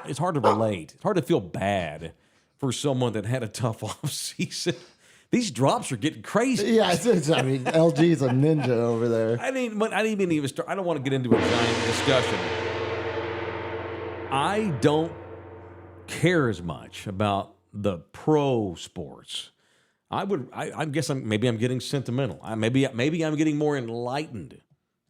it's hard to relate. It's hard to feel bad for someone that had a tough off season. These drops are getting crazy. Yeah, I mean, LG's a ninja over there. I didn't even start. I don't want to get into a giant discussion. I don't care as much about the pro sports. I guess maybe I'm getting sentimental. Maybe I'm getting more enlightened.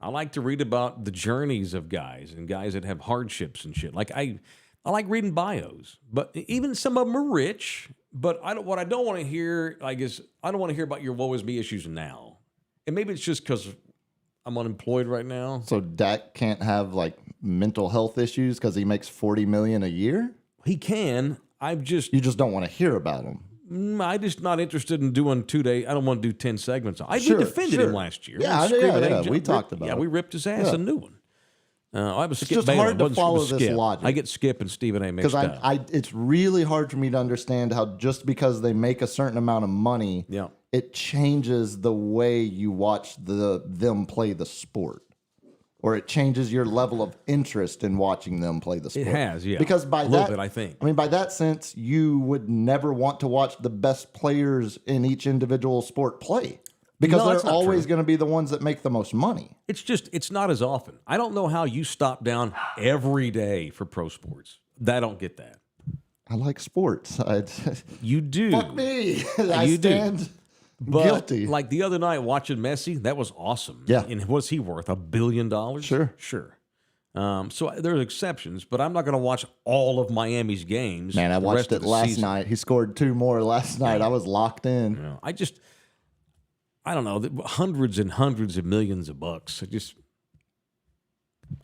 I like to read about the journeys of guys and guys that have hardships and shit. Like I like reading bios, but even some of them are rich. But what I don't want to hear, is I don't want to hear about your woe is me issues now. And maybe it's just because I'm unemployed right now. So Dak can't have like mental health issues because he makes $40 million a year. He can. You just don't want to hear about him. I'm just not interested in doing 2 day. I don't want to do 10 segments. We defended him last year. We talked about it. Yeah, we ripped his ass a new one. I was It's just hard to follow this logic. I get Skip and Stephen A mixed up. Because it's really hard for me to understand how just because they make a certain amount of money, it changes the way you watch them play the sport. Or it changes your level of interest in watching them play the sport. It has, yeah. Because by a little bit, I think. I mean, by that sense, you would never want to watch the best players in each individual sport play. Because they're always going to be the ones that make the most money. It's not as often. I don't know how you stop down every day for pro sports. I don't get that. I like sports. You do. Fuck me. I stand guilty. Like the other night watching Messi, that was awesome. Yeah. And what's he worth? $1 billion? Sure. So there's exceptions, but I'm not going to watch all of Miami's games. Man, I watched it last night. He scored 2 more last night. I was locked in. Yeah. I don't know, hundreds and hundreds of millions of bucks.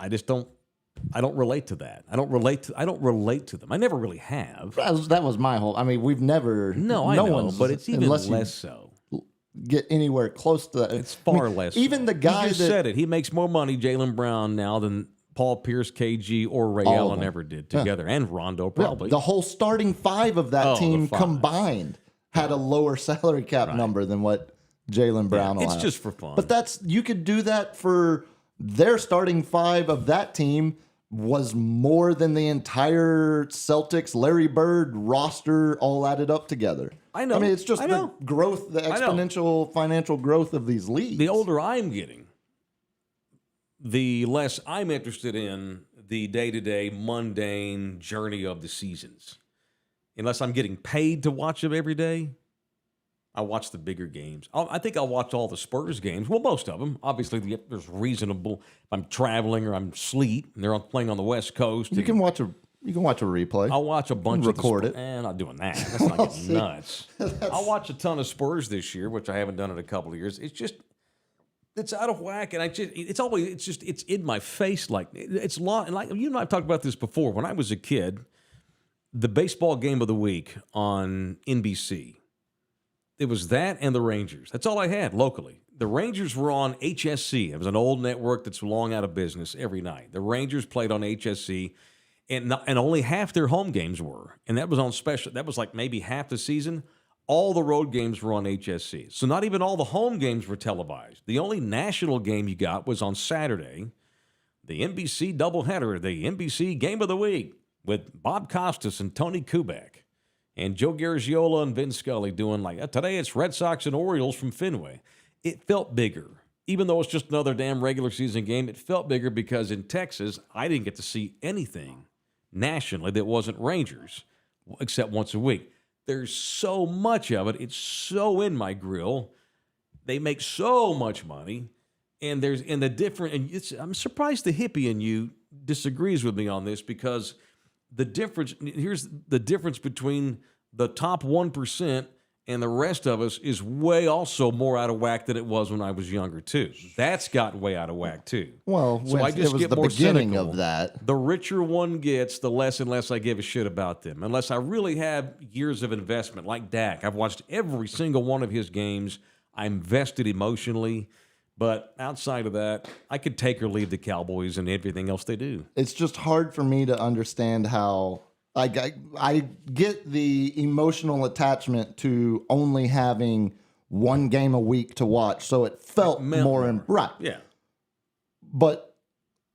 I don't relate to that. I don't relate to them. I never really have. That was my whole. I mean, we've never. No, I know, but it's even less so. Get anywhere close to that. It's far less. Even the guy that said it. He makes more money, Jaylen Brown, now than Paul Pierce, KG, or Ray Allen ever did together, and Rondo probably. The whole starting 5 of that team combined had a lower salary cap number than what Jaylen Brown will It's have. just for fun. But you could do that for their starting 5 of that team was more than the entire Celtics, Larry Bird roster all added up together. I know. I mean, it's just the growth, the exponential financial growth of these leagues. The older I'm getting, the less I'm interested in the day-to-day mundane journey of the seasons. Unless I'm getting paid to watch them every day, I watch the bigger games. I think I'll watch all the Spurs games. Well, most of them. Obviously, there's reasonable. If I'm traveling or I'm asleep and they're playing on the West Coast. You can watch a replay. I'll watch a bunch of record it. Not doing that. That's not getting nuts. I'll watch a ton of Spurs this year, which I haven't done in a couple of years. It's out of whack, and it's in my face. Like it's long. And like you and I've talked about this before. When I was a kid, the baseball game of the week on NBC. It was that and the Rangers. That's all I had locally. The Rangers were on HSC. It was an old network that's long out of business every night. The Rangers played on HSC, and only half their home games were. And that was on special. That was like maybe half the season. All the road games were on HSC. So not even all the home games were televised. The only national game you got was on Saturday, the NBC doubleheader, the NBC Game of the Week with Bob Costas and Tony Kubek. And Joe Garagiola and Vin Scully doing today it's Red Sox and Orioles from Fenway. It felt bigger. Even though it's just another damn regular season game, it felt bigger because in Texas, I didn't get to see anything nationally that wasn't Rangers, except once a week. There's so much of it. It's so in my grill. They make so much money. And I'm surprised the hippie in you disagrees with me on this because here's the difference between the top 1% and the rest of us is way also more out of whack than it was when I was younger too. That's gotten way out of whack too. Well, So I just it was get the more beginning cynical. of that. The richer one gets, the less and less I give a shit about them. Unless I really have years of investment, like Dak. I've watched every single one of his games. I'm invested emotionally. But outside of that, I could take or leave the Cowboys and everything else they do. It's just hard for me to understand how I get the emotional attachment to only having one game a week to watch, so it felt meant more right. Yeah. But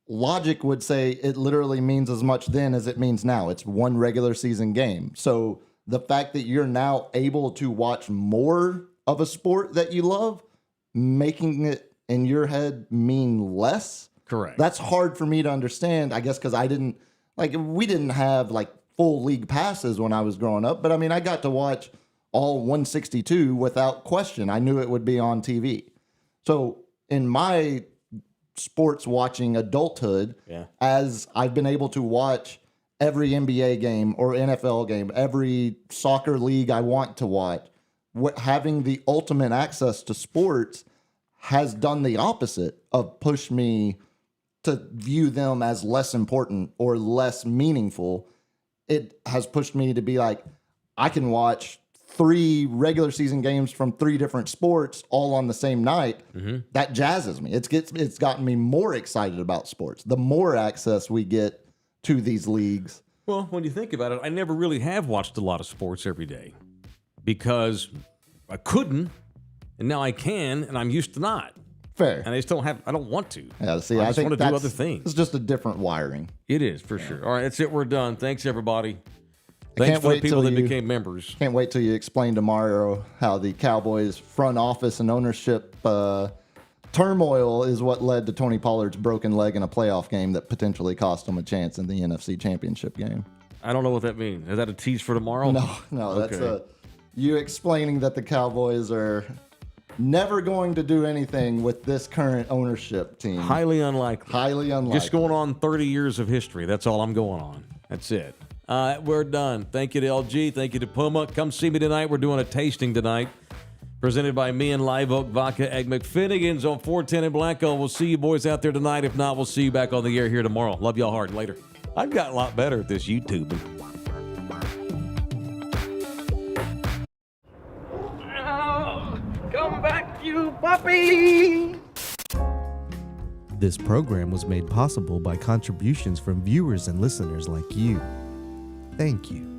logic would say it literally means as much then as it means now. It's one regular season game. So the fact that you're now able to watch more of a sport that you love, making it in your head mean less. Correct. That's hard for me to understand, I guess, because we didn't have like full league passes when I was growing up. But I mean, I got to watch all 162 without question. I knew it would be on TV. So in my sports watching adulthood, as I've been able to watch every NBA game or NFL game, every soccer league I want to watch, having the ultimate access to sports has done the opposite of push me to view them as less important or less meaningful. It has pushed me to be like, I can watch 3 regular season games from 3 different sports all on the same night. Mm-hmm. That jazzes me. It's gotten me more excited about sports. The more access we get to these leagues. Well, when you think about it, I never really have watched a lot of sports every day because I couldn't, and now I can, and I'm used to not. Fair. And I don't want to. Yeah, see, I I just think want to do other things. It's just a different wiring. It is, for sure. All right, that's it. We're done. Thanks, everybody. Thanks for the people that became members. Can't wait till you explain tomorrow how the Cowboys front office and ownership turmoil is what led to Tony Pollard's broken leg in a playoff game that potentially cost him a chance in the NFC Championship game. I don't know what that means. Is that a tease for tomorrow? No, that's you explaining that the Cowboys are never going to do anything with this current ownership team. Highly unlikely. Highly unlikely. Just going on 30 years of history. That's all I'm going on. That's it. We're done. Thank you to LG. Thank you to Puma. Come see me tonight. We're doing a tasting tonight. Presented by me and Live Oak Vodka Egg McFinnigan's on 410 in Blacko. We'll see you boys out there tonight. If not, we'll see you back on the air here tomorrow. Love y'all hard. Later. I've gotten a lot better at this YouTubing. Come back, you puppy! This program was made possible by contributions from viewers and listeners like you. Thank you.